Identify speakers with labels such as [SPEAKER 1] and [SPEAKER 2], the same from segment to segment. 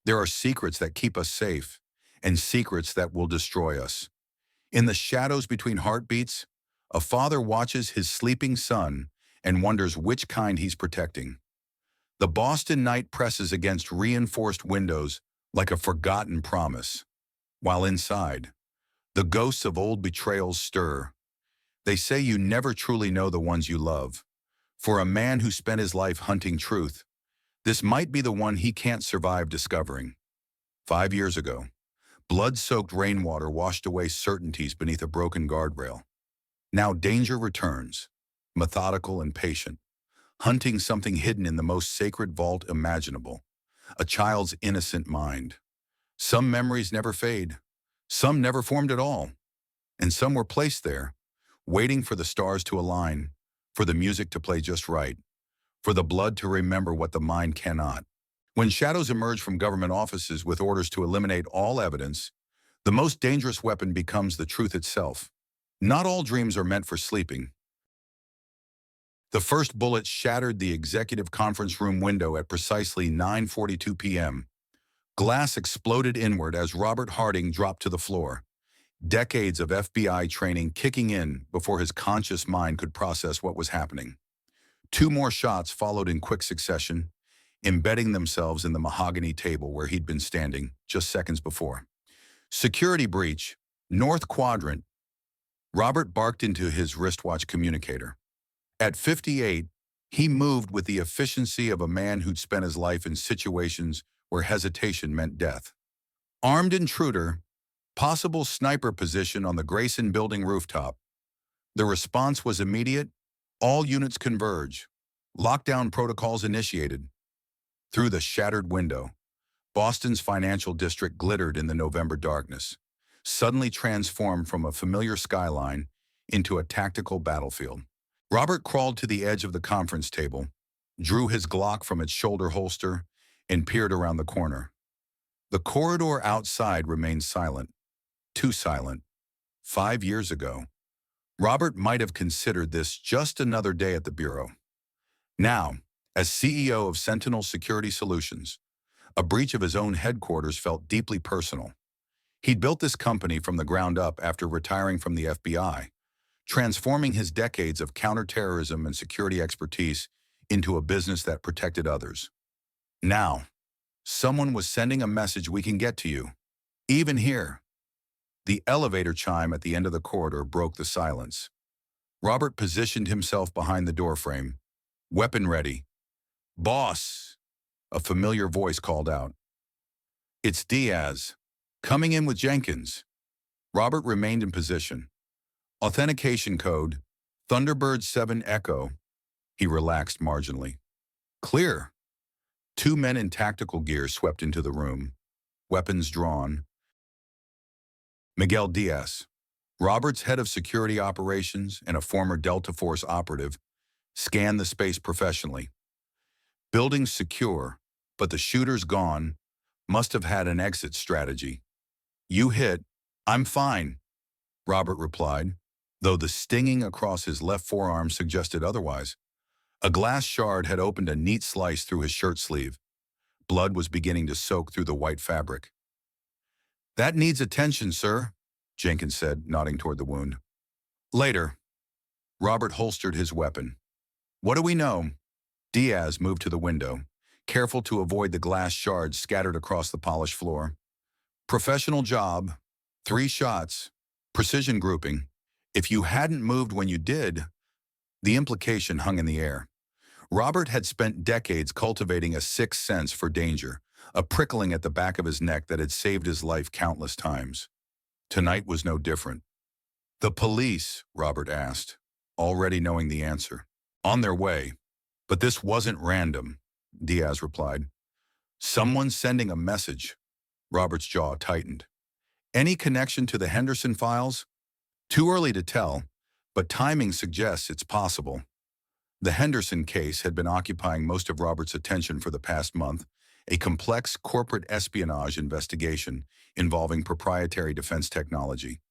[SPEAKER 1] There are secrets that keep us safe and secrets that will destroy us. In the shadows between heartbeats, a father watches his sleeping son and wonders which kind he's protecting. The Boston night presses against reinforced windows like a forgotten promise, while inside, the ghosts of old betrayals stir. They say you never truly know the ones you love. For a man who spent his life hunting truth, this might be the one he can't survive discovering. 5 years ago, blood-soaked rainwater washed away certainties beneath a broken guardrail. Now danger returns, methodical and patient, hunting something hidden in the most sacred vault imaginable, a child's innocent mind. Some memories never fade, some never formed at all, and some were placed there, waiting for the stars to align, for the music to play just right, for the blood to remember what the mind cannot. When shadows emerge from government offices with orders to eliminate all evidence, the most dangerous weapon becomes the truth itself. Not all dreams are meant for sleeping. The first bullet shattered the executive conference room window at precisely 9:42 p.m. Glass exploded inward as Robert Harding dropped to the floor, decades of FBI training kicking in before his conscious mind could process what was happening. Two more shots followed in quick succession, embedding themselves in the mahogany table where he'd been standing just seconds before. Security breach, North Quadrant. Robert barked into his wristwatch communicator. At 58, he moved with the efficiency of a man who'd spent his life in situations where hesitation meant death. Armed intruder, possible sniper position on the Grayson building rooftop. The response was immediate. All units converge. Lockdown protocols initiated. Through the shattered window, Boston's financial district glittered in the November darkness, suddenly transformed from a familiar skyline into a tactical battlefield. Robert crawled to the edge of the conference table, drew his Glock from its shoulder holster, and peered around the corner. The corridor outside remained silent, too silent. 5 years ago, Robert might have considered this just another day at the Bureau. Now, as CEO of Sentinel Security Solutions, a breach of his own headquarters felt deeply personal. He'd built this company from the ground up after retiring from the FBI, transforming his decades of counterterrorism and security expertise into a business that protected others. Now, someone was sending a message: we can get to you. Even here. The elevator chime at the end of the corridor broke the silence. Robert positioned himself behind the doorframe, weapon ready. "Boss," a familiar voice called out. "It's Diaz. Coming in with Jenkins." Robert remained in position. Authentication code, Thunderbird 7 Echo. He relaxed marginally. "Clear." Two men in tactical gear swept into the room, weapons drawn. Miguel Diaz, Robert's head of security operations and a former Delta Force operative, scanned the space professionally. Building secure, but the shooter's gone. Must have had an exit strategy. "You hit." "I'm fine," Robert replied, though the stinging across his left forearm suggested otherwise. A glass shard had opened a neat slice through his shirt sleeve. Blood was beginning to soak through the white fabric. "That needs attention, sir," Jenkins said, nodding toward the wound. "Later." Robert holstered his weapon. "What do we know?" Diaz moved to the window, careful to avoid the glass shards scattered across the polished floor. "Professional job. 3 shots. Precision grouping. If you hadn't moved when you did..." The implication hung in the air. Robert had spent decades cultivating a sixth sense for danger, a prickling at the back of his neck that had saved his life countless times. Tonight was no different. "The police?" Robert asked, already knowing the answer. "On their way. But this wasn't random," Diaz replied. "Someone's sending a message." Robert's jaw tightened. "Any connection to the Henderson files?" "Too early to tell, but timing suggests it's possible." The Henderson case had been occupying most of Robert's attention for the past month, a complex corporate espionage investigation involving proprietary defense technology.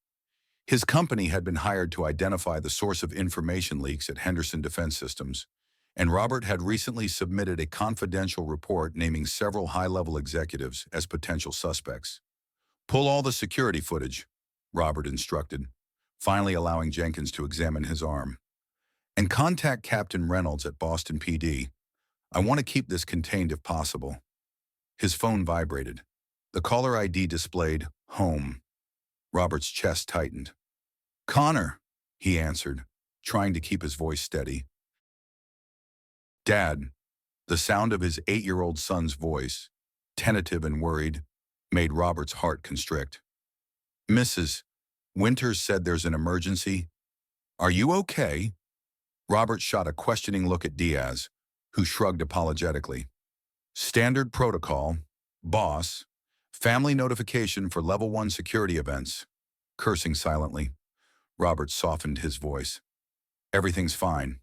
[SPEAKER 1] His company had been hired to identify the source of information leaks at Henderson Defense Systems, and Robert had recently submitted a confidential report naming several high-level executives as potential suspects. "Pull all the security footage," Robert instructed, finally allowing Jenkins to examine his arm. "And contact Captain Reynolds at Boston PD. I want to keep this contained if possible." His phone vibrated. The caller ID displayed home. Robert's chest tightened. "Connor," he answered, trying to keep his voice steady. "Dad." The sound of his 8-year-old son's voice, tentative and worried, made Robert's heart constrict. "Mrs. Winters said there's an emergency. Are you okay?" Robert shot a questioning look at Diaz, who shrugged apologetically. "Standard protocol, boss, family notification for level 1 security events." Cursing silently, Robert softened his voice. "Everything's fine,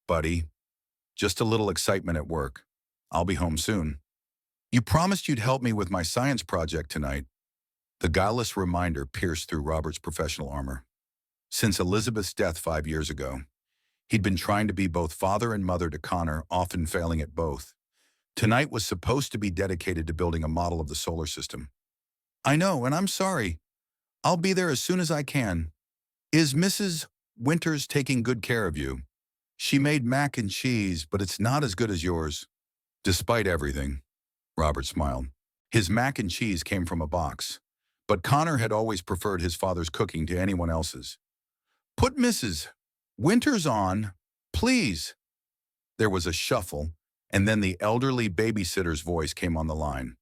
[SPEAKER 1] buddy. Just a little excitement at work. I'll be home soon." "You promised you'd help me with my science project tonight." The guileless reminder pierced through Robert's professional armor. Since Elizabeth's death 5 years ago, he'd been trying to be both father and mother to Connor, often failing at both. Tonight was supposed to be dedicated to building a model of the solar system. "I know, and I'm sorry. I'll be there as soon as I can. Is Mrs. Winters taking good care of you? She made mac and cheese, but it's not as good as yours." "Despite everything," Robert smiled. His mac and cheese came from a box, but Connor had always preferred his father's cooking to anyone else's. "Put Mrs. Winters on, please." There was a shuffle, and then the elderly babysitter's voice came on the line.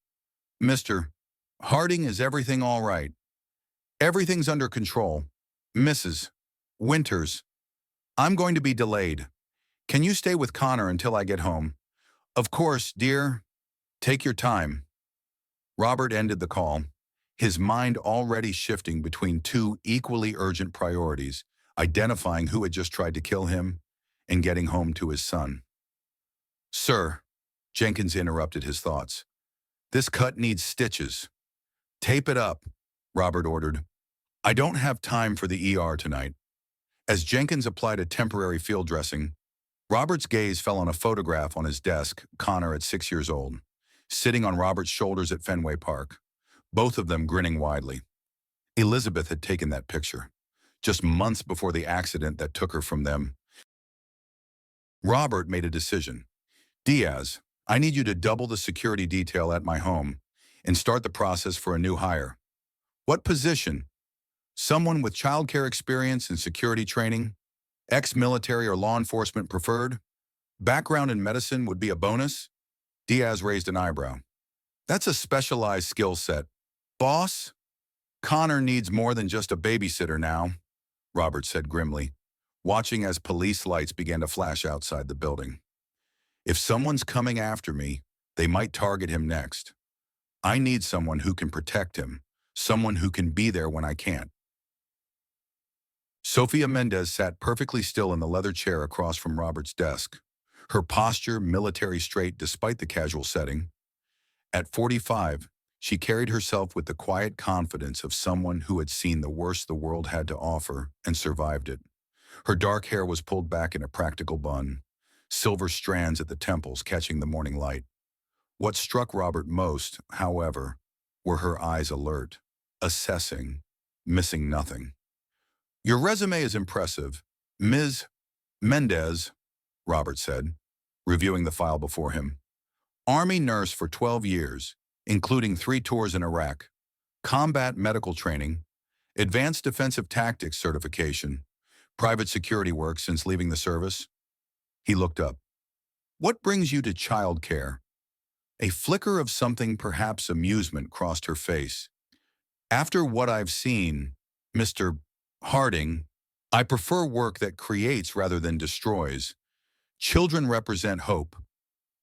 [SPEAKER 1] "Mr. Harding, is everything all right?" "Everything's under control. Mrs. Winters, I'm going to be delayed. Can you stay with Connor until I get home?" "Of course, dear. Take your time." Robert ended the call, his mind already shifting between two equally urgent priorities: identifying who had just tried to kill him and getting home to his son. "Sir," Jenkins interrupted his thoughts, "this cut needs stitches." "Tape it up," Robert ordered. "I don't have time for the ER tonight." As Jenkins applied a temporary field dressing, Robert's gaze fell on a photograph on his desk, Connor at 6 years old, sitting on Robert's shoulders at Fenway Park, both of them grinning widely. Elizabeth had taken that picture, just months before the accident that took her from them. Robert made a decision. "Diaz, I need you to double the security detail at my home and start the process for a new hire." "What position?" "Someone with childcare experience and security training. Ex-military or law enforcement preferred. Background in medicine would be a bonus." Diaz raised an eyebrow. "That's a specialized skill set. Boss, Connor needs more than just a babysitter now," Robert said grimly, watching as police lights began to flash outside the building. "If someone's coming after me, they might target him next. I need someone who can protect him, someone who can be there when I can't." Sofia Mendez sat perfectly still in the leather chair across from Robert's desk, her posture military straight despite the casual setting. At 45, she carried herself with the quiet confidence of someone who had seen the worst the world had to offer and survived it. Her dark hair was pulled back in a practical bun, silver strands at the temples catching the morning light. What struck Robert most, however, were her eyes alert, assessing, missing nothing. "Your resume is impressive, Ms. Mendez," Robert said, reviewing the file before him. "Army nurse for 12 years, including 3 tours in Iraq, combat medical training, advanced defensive tactics certification, private security work since leaving the service." He looked up. "What brings you to childcare?" A flicker of something, perhaps amusement, crossed her face. "After what I've seen, Mr. Harding, I prefer work that creates rather than destroys. Children represent hope."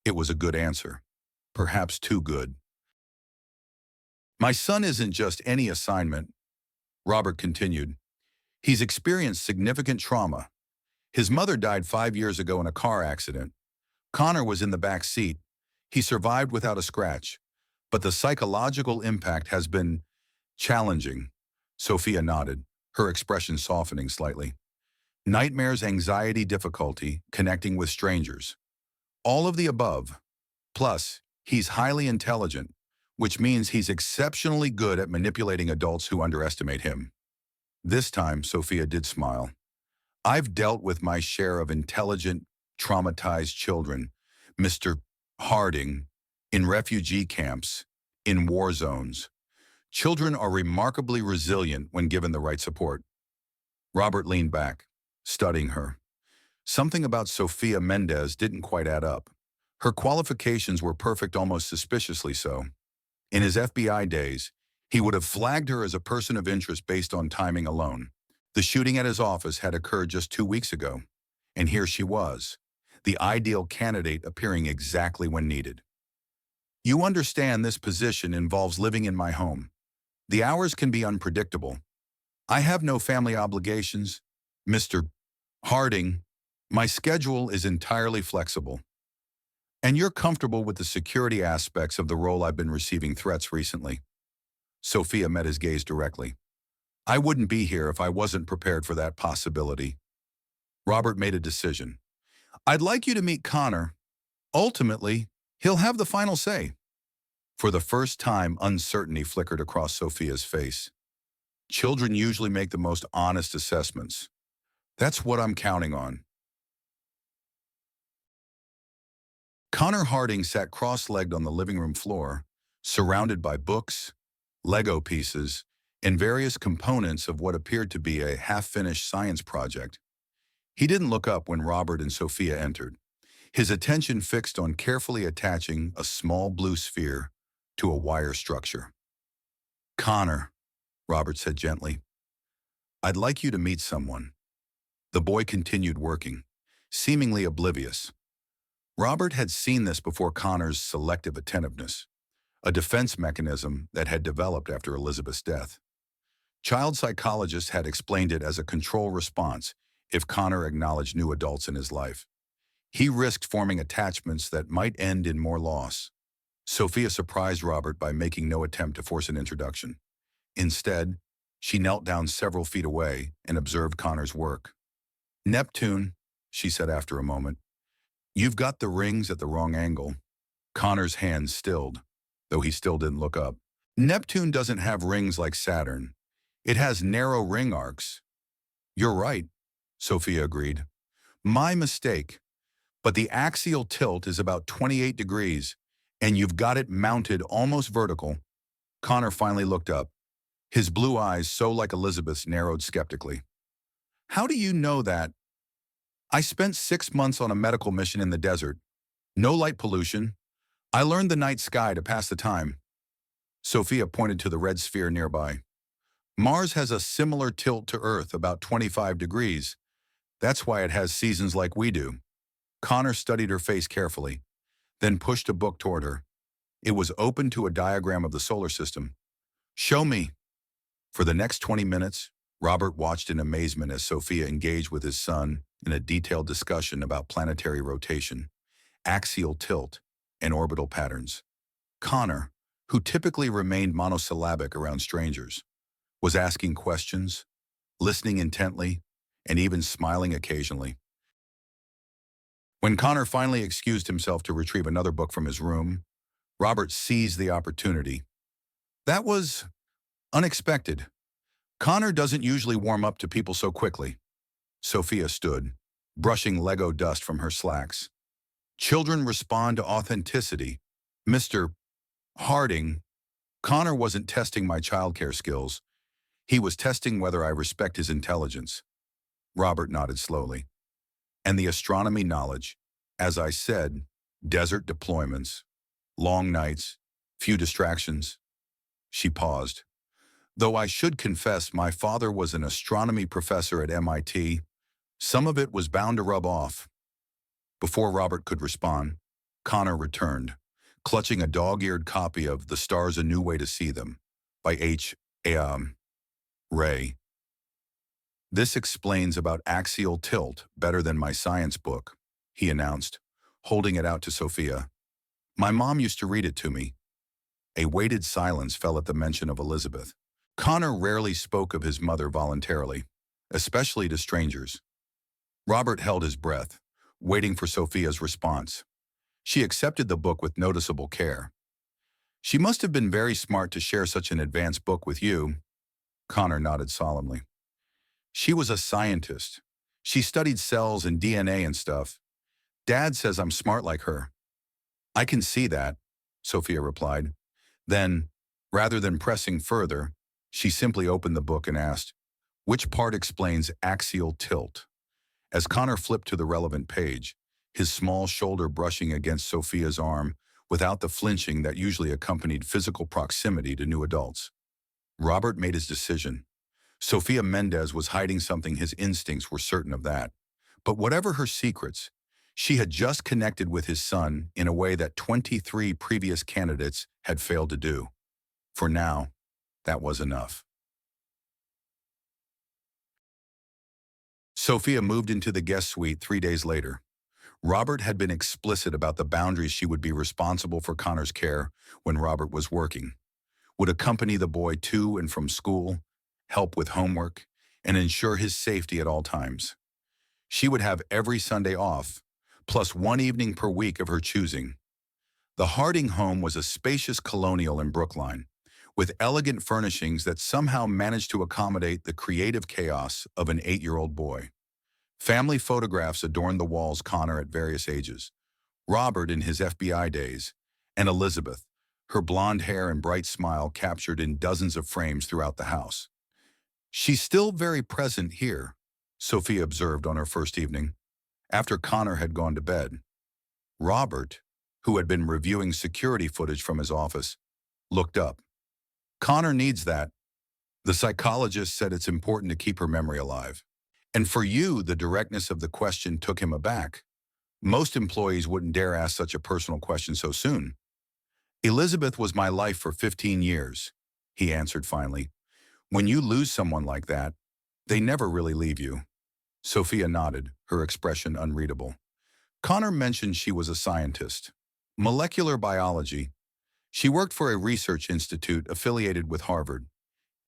[SPEAKER 1] It was a good answer, perhaps too good. "My son isn't just any assignment," Robert continued. "He's experienced significant trauma. His mother died 5 years ago in a car accident. Connor was in the back seat. He survived without a scratch, but the psychological impact has been challenging." Sophia nodded, her expression softening slightly. "Nightmares, anxiety, difficulty connecting with strangers. All of the above. Plus, he's highly intelligent, which means he's exceptionally good at manipulating adults who underestimate him. This time, Sophia did smile. I've dealt with my share of intelligent, traumatized children, Mr. Harding, in refugee camps, in war zones. Children are remarkably resilient when given the right support. Robert leaned back, studying her. Something about Sofia Mendez didn't quite add up. Her qualifications were perfect, almost suspiciously so. In his FBI days, he would have flagged her as a person of interest based on timing alone. The shooting at his office had occurred just 2 weeks ago, and here she was, the ideal candidate appearing exactly when needed. You understand this position involves living in my home. The hours can be unpredictable. I have no family obligations, Mr. Harding. My schedule is entirely flexible. And you're comfortable with the security aspects of the role. I've been receiving threats recently. Sophia met his gaze directly. I wouldn't be here if I wasn't prepared for that possibility. Robert made a decision. I'd like you to meet Connor. Ultimately, he'll have the final say. For the first time, uncertainty flickered across Sophia's face. Children usually make the most honest assessments. That's what I'm counting on. Connor Harding sat cross-legged on the living room floor, surrounded by books, Lego pieces, and various components of what appeared to be a half-finished science project. He didn't look up when Robert and Sophia entered, his attention fixed on carefully attaching a small blue sphere to a wire structure. Connor, Robert said gently, I'd like you to meet someone. The boy continued working, seemingly oblivious. Robert had seen this before: Connor's selective attentiveness, a defense mechanism that had developed after Elizabeth's death. Child psychologists had explained it as a control response if Connor acknowledged new adults in his life. He risked forming attachments that might end in more loss. Sophia surprised Robert by making no attempt to force an introduction. Instead, she knelt down several feet away and observed Connor's work. Neptune, she said after a moment, you've got the rings at the wrong angle. Connor's hands stilled, though he still didn't look up. Neptune doesn't have rings like Saturn. It has narrow ring arcs. You're right, Sophia agreed. My mistake. But the axial tilt is about 28 degrees, and you've got it mounted almost vertical. Connor finally looked up. His blue eyes, so like Elizabeth's, narrowed skeptically. How do you know that? I spent 6 months on a medical mission in the desert. No light pollution. I learned the night sky to pass the time. Sophia pointed to the red sphere nearby. Mars has a similar tilt to Earth, about 25 degrees. That's why it has seasons like we do. Connor studied her face carefully, then pushed a book toward her. It was open to a diagram of the solar system. Show me. For the next 20 minutes, Robert watched in amazement as Sophia engaged with his son in a detailed discussion about planetary rotation, axial tilt, and orbital patterns. Connor, who typically remained monosyllabic around strangers, was asking questions, listening intently, and even smiling occasionally. When Connor finally excused himself to retrieve another book from his room, Robert seized the opportunity. That was unexpected. Connor doesn't usually warm up to people so quickly. Sophia stood, brushing Lego dust from her slacks. Children respond to authenticity. Mr. Harding, Connor wasn't testing my childcare skills. He was testing whether I respect his intelligence. Robert nodded slowly. And the astronomy knowledge, as I said, desert deployments, long nights, few distractions. She paused. Though I should confess my father was an astronomy professor at MIT, some of it was bound to rub off. Before Robert could respond, Connor returned, clutching a dog-eared copy of The Stars: A New Way to See Them by H.A. Ray. This explains about axial tilt better than my science book, he announced, holding it out to Sophia. My mom used to read it to me. A weighted silence fell at the mention of Elizabeth. Connor rarely spoke of his mother voluntarily, especially to strangers. Robert held his breath, waiting for Sophia's response. She accepted the book with noticeable care. She must have been very smart to share such an advanced book with you. Connor nodded solemnly. She was a scientist. She studied cells and DNA and stuff. Dad says I'm smart like her. I can see that, Sophia replied. Then, rather than pressing further, she simply opened the book and asked, which part explains axial tilt? As Connor flipped to the relevant page, his small shoulder brushing against Sophia's arm without the flinching that usually accompanied physical proximity to new adults. Robert made his decision. Sophia Mendez was hiding something, his instincts were certain of that. But whatever her secrets, she had just connected with his son in a way that 23 previous candidates had failed to do. For now, that was enough. Sophia moved into the guest suite 3 days later. Robert had been explicit about the boundaries. She would be responsible for Connor's care when Robert was working, would accompany the boy to and from school, help with homework, and ensure his safety at all times. She would have every Sunday off, plus one evening per week of her choosing. The Harding home was a spacious colonial in Brookline, with elegant furnishings that somehow managed to accommodate the creative chaos of an 8-year-old boy. Family photographs adorned the walls, Connor at various ages, Robert in his FBI days, and Elizabeth, her blonde hair and bright smile captured in dozens of frames throughout the house. She's still very present here, Sophia observed on her first evening, after Connor had gone to bed. Robert, who had been reviewing security footage from his office, looked up. Connor needs that. The psychologist said it's important to keep her memory alive. And for you, the directness of the question took him aback. Most employees wouldn't dare ask such a personal question so soon. Elizabeth was my life for 15 years, he answered finally. When you lose someone like that, they never really leave you. Sophia nodded, her expression unreadable. Connor mentioned she was a scientist. Molecular biology. She worked for a research institute affiliated with Harvard.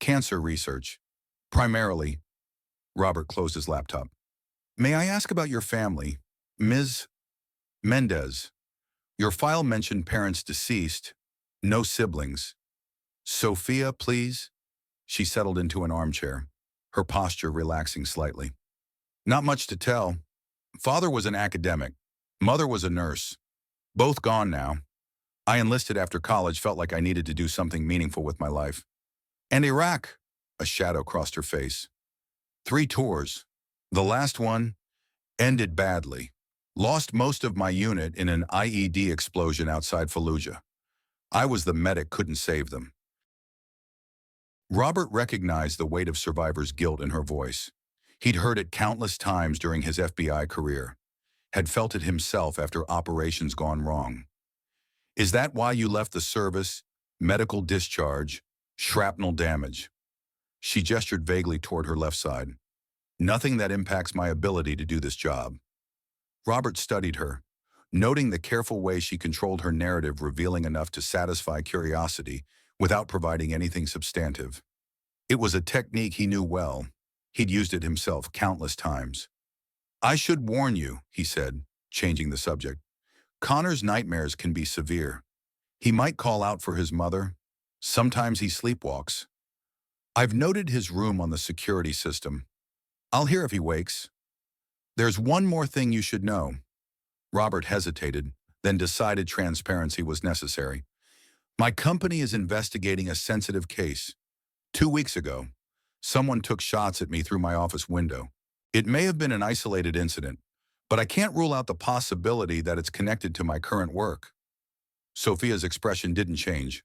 [SPEAKER 1] Cancer research. Primarily. Robert closed his laptop. May I ask about your family, Ms. Mendez? Your file mentioned parents deceased, no siblings. Sophia, please? She settled into an armchair, her posture relaxing slightly. Not much to tell. Father was an academic. Mother was a nurse. Both gone now. I enlisted after college, felt like I needed to do something meaningful with my life. And Iraq, a shadow crossed her face. 3 tours. The last one ended badly. Lost most of my unit in an IED explosion outside Fallujah. I was the medic, couldn't save them. Robert recognized the weight of survivor's guilt in her voice. He'd heard it countless times during his FBI career, had felt it himself after operations gone wrong. Is that why you left the service? Medical discharge, shrapnel damage. She gestured vaguely toward her left side. Nothing that impacts my ability to do this job. Robert studied her, noting the careful way she controlled her narrative, revealing enough to satisfy curiosity without providing anything substantive. It was a technique he knew well. He'd used it himself countless times. I should warn you, he said, changing the subject. Connor's nightmares can be severe. He might call out for his mother. Sometimes he sleepwalks. I've noted his room on the security system. I'll hear if he wakes. There's one more thing you should know. Robert hesitated, then decided transparency was necessary. My company is investigating a sensitive case. 2 weeks ago, someone took shots at me through my office window. It may have been an isolated incident, but I can't rule out the possibility that it's connected to my current work. Sophia's expression didn't change.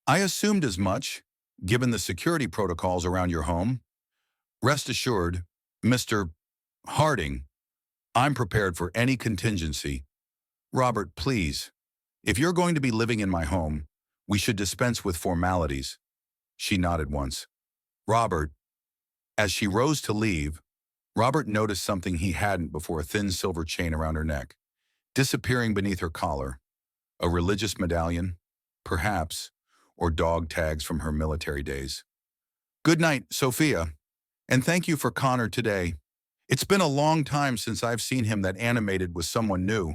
[SPEAKER 1] I assumed as much, given the security protocols around your home. Rest assured, Mr. Harding, I'm prepared for any contingency. Robert, please, if you're going to be living in my home, we should dispense with formalities. She nodded once. Robert, as she rose to leave, Robert noticed something he hadn't before: a thin silver chain around her neck, disappearing beneath her collar. A religious medallion, perhaps, or dog tags from her military days. Good night, Sophia, and thank you for Connor today. It's been a long time since I've seen him that animated with someone new.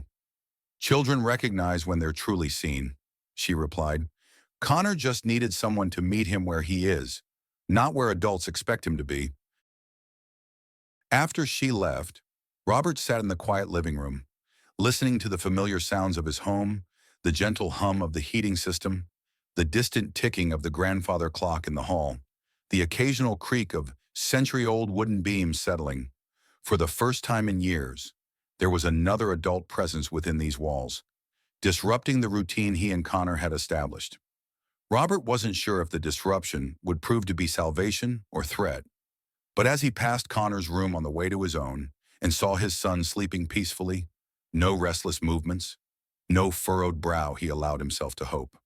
[SPEAKER 1] Children recognize when they're truly seen, she replied. Connor just needed someone to meet him where he is, not where adults expect him to be. After she left, Robert sat in the quiet living room, listening to the familiar sounds of his home, the gentle hum of the heating system, the distant ticking of the grandfather clock in the hall, the occasional creak of century-old wooden beams settling. For the first time in years, there was another adult presence within these walls, disrupting the routine he and Connor had established. Robert wasn't sure if the disruption would prove to be salvation or threat, but as he passed Connor's room on the way to his own and saw his son sleeping peacefully, no restless movements, no furrowed brow, he allowed himself to hope.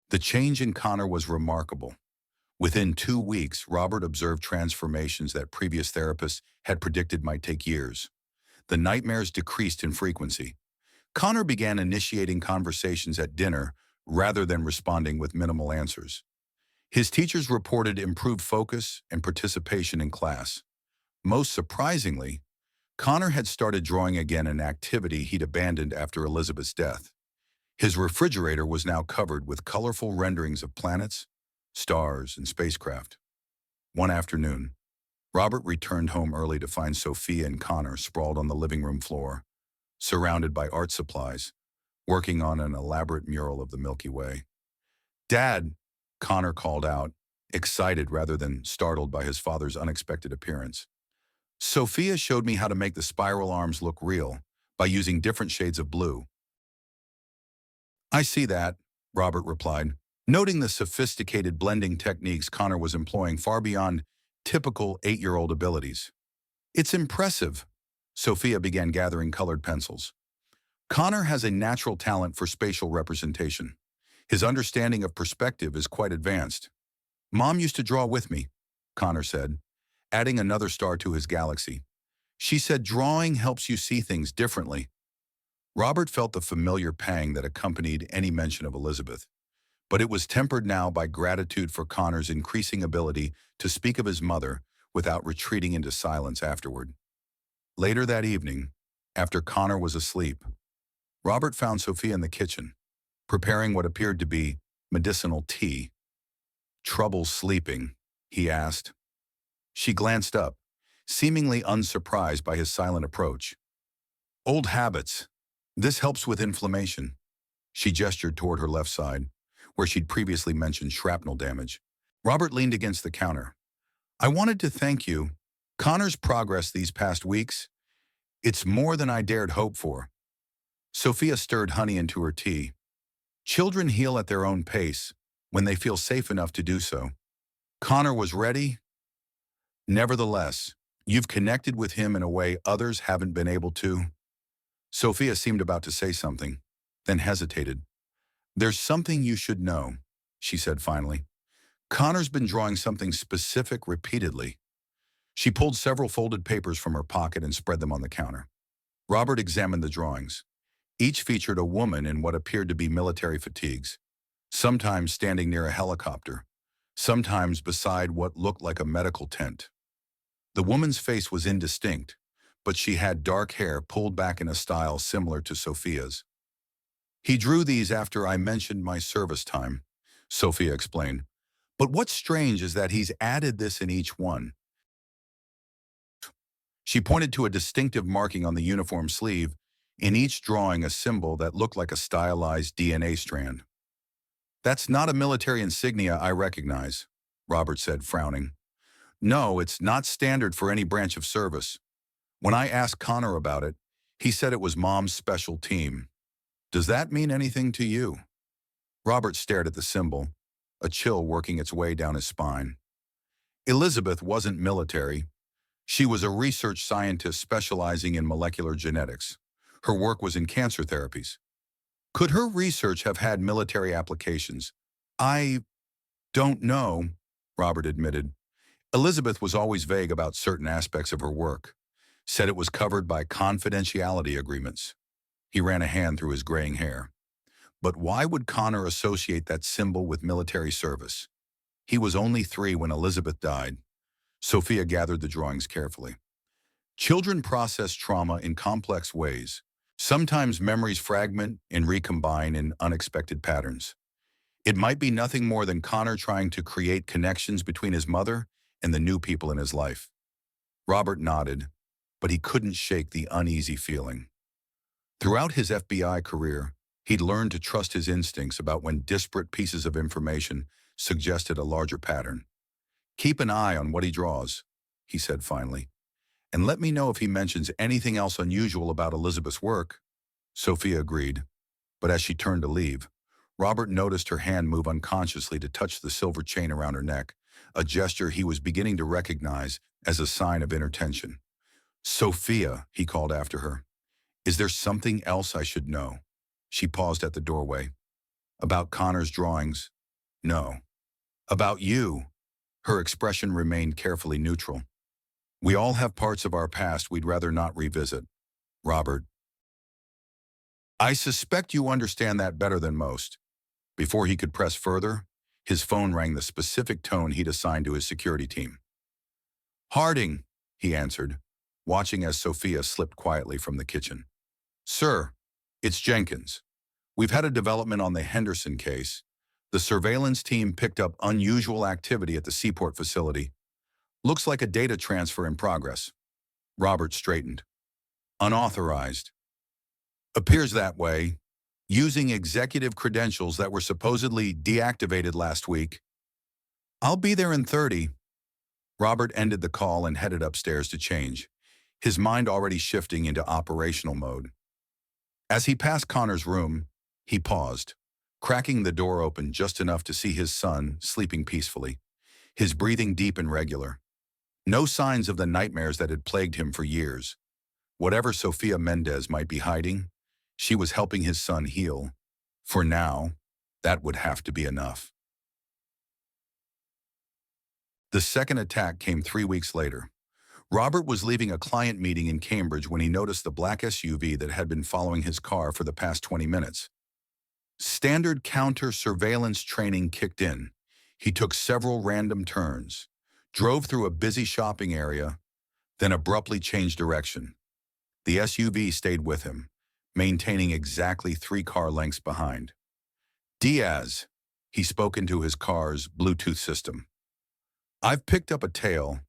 [SPEAKER 1] The change in Connor was remarkable. Within 2 weeks, Robert observed transformations that previous therapists had predicted might take years. The nightmares decreased in frequency. Connor began initiating conversations at dinner rather than responding with minimal answers. His teachers reported improved focus and participation in class. Most surprisingly, Connor had started drawing again, an activity he'd abandoned after Elizabeth's death. His refrigerator was now covered with colorful renderings of planets, stars, and spacecraft. One afternoon, Robert returned home early to find Sophia and Connor sprawled on the living room floor, surrounded by art supplies, working on an elaborate mural of the Milky Way. "Dad," Connor called out, excited rather than startled by his father's unexpected appearance. "Sophia showed me how to make the spiral arms look real by using different shades of blue." "I see that," Robert replied, noting the sophisticated blending techniques Connor was employing far beyond typical 8-year-old abilities. "It's impressive." Sophia began gathering colored pencils. "Connor has a natural talent for spatial representation. His understanding of perspective is quite advanced." "Mom used to draw with me," Connor said, adding another star to his galaxy. "She said drawing helps you see things differently." Robert felt the familiar pang that accompanied any mention of Elizabeth, but it was tempered now by gratitude for Connor's increasing ability to speak of his mother without retreating into silence afterward. Later that evening, after Connor was asleep, Robert found Sophia in the kitchen, preparing what appeared to be medicinal tea. "Trouble sleeping?" he asked. She glanced up, seemingly unsurprised by his silent approach. "Old habits. This helps with inflammation." She gestured toward her left side, where she'd previously mentioned shrapnel damage. Robert leaned against the counter. "I wanted to thank you. Connor's progress these past weeks, it's more than I dared hope for." Sophia stirred honey into her tea. "Children heal at their own pace when they feel safe enough to do so. Connor was ready. Nevertheless, you've connected with him in a way others haven't been able to." Sophia seemed about to say something, then hesitated. "There's something you should know," she said finally. "Connor's been drawing something specific repeatedly." She pulled several folded papers from her pocket and spread them on the counter. Robert examined the drawings. Each featured a woman in what appeared to be military fatigues, sometimes standing near a helicopter, sometimes beside what looked like a medical tent. The woman's face was indistinct, but she had dark hair pulled back in a style similar to Sophia's. "He drew these after I mentioned my service time," Sophia explained. "But what's strange is that he's added this in each one." She pointed to a distinctive marking on the uniform sleeve, in each drawing a symbol that looked like a stylized DNA strand. "That's not a military insignia I recognize," Robert said, frowning. "No, it's not standard for any branch of service. When I asked Connor about it, he said it was Mom's special team. Does that mean anything to you?" Robert stared at the symbol, a chill working its way down his spine. Elizabeth wasn't military. She was a research scientist specializing in molecular genetics. Her work was in cancer therapies. Could her research have had military applications? "I don't know," Robert admitted. Elizabeth was always vague about certain aspects of her work, said it was covered by confidentiality agreements. He ran a hand through his graying hair. But why would Connor associate that symbol with military service? He was only 3 when Elizabeth died. Sophia gathered the drawings carefully. "Children process trauma in complex ways," Sometimes memories fragment and recombine in unexpected patterns. It might be nothing more than Connor trying to create connections between his mother and the new people in his life. Robert nodded, but he couldn't shake the uneasy feeling. Throughout his FBI career, he'd learned to trust his instincts about when disparate pieces of information suggested a larger pattern. "Keep an eye on what he draws," he said finally, "and let me know if he mentions anything else unusual about Elizabeth's work." Sophia agreed, but as she turned to leave, Robert noticed her hand move unconsciously to touch the silver chain around her neck, a gesture he was beginning to recognize as a sign of inner tension. "Sophia," he called after her, "is there something else I should know?" She paused at the doorway. "About Connor's drawings?" "No." "About you?" Her expression remained carefully neutral. "We all have parts of our past we'd rather not revisit, Robert. I suspect you understand that better than most." Before he could press further, his phone rang the specific tone he'd assigned to his security team. "Harding," he answered, watching as Sophia slipped quietly from the kitchen. "Sir, it's Jenkins. We've had a development on the Henderson case. The surveillance team picked up unusual activity at the Seaport facility. Looks like a data transfer in progress." Robert straightened. "Unauthorized." "Appears that way. Using executive credentials that were supposedly deactivated last week." "I'll be there in 30. Robert ended the call and headed upstairs to change, his mind already shifting into operational mode. As he passed Connor's room, he paused, cracking the door open just enough to see his son sleeping peacefully, his breathing deep and regular. No signs of the nightmares that had plagued him for years. Whatever Sofia Mendez might be hiding, she was helping his son heal. For now, that would have to be enough. The second attack came 3 weeks later. Robert was leaving a client meeting in Cambridge when he noticed the black SUV that had been following his car for the past 20 minutes. Standard counter-surveillance training kicked in. He took several random turns, drove through a busy shopping area, then abruptly changed direction. The SUV stayed with him, maintaining exactly 3 car lengths behind. "Diaz," he spoke into his car's Bluetooth system. "I've picked up a tail,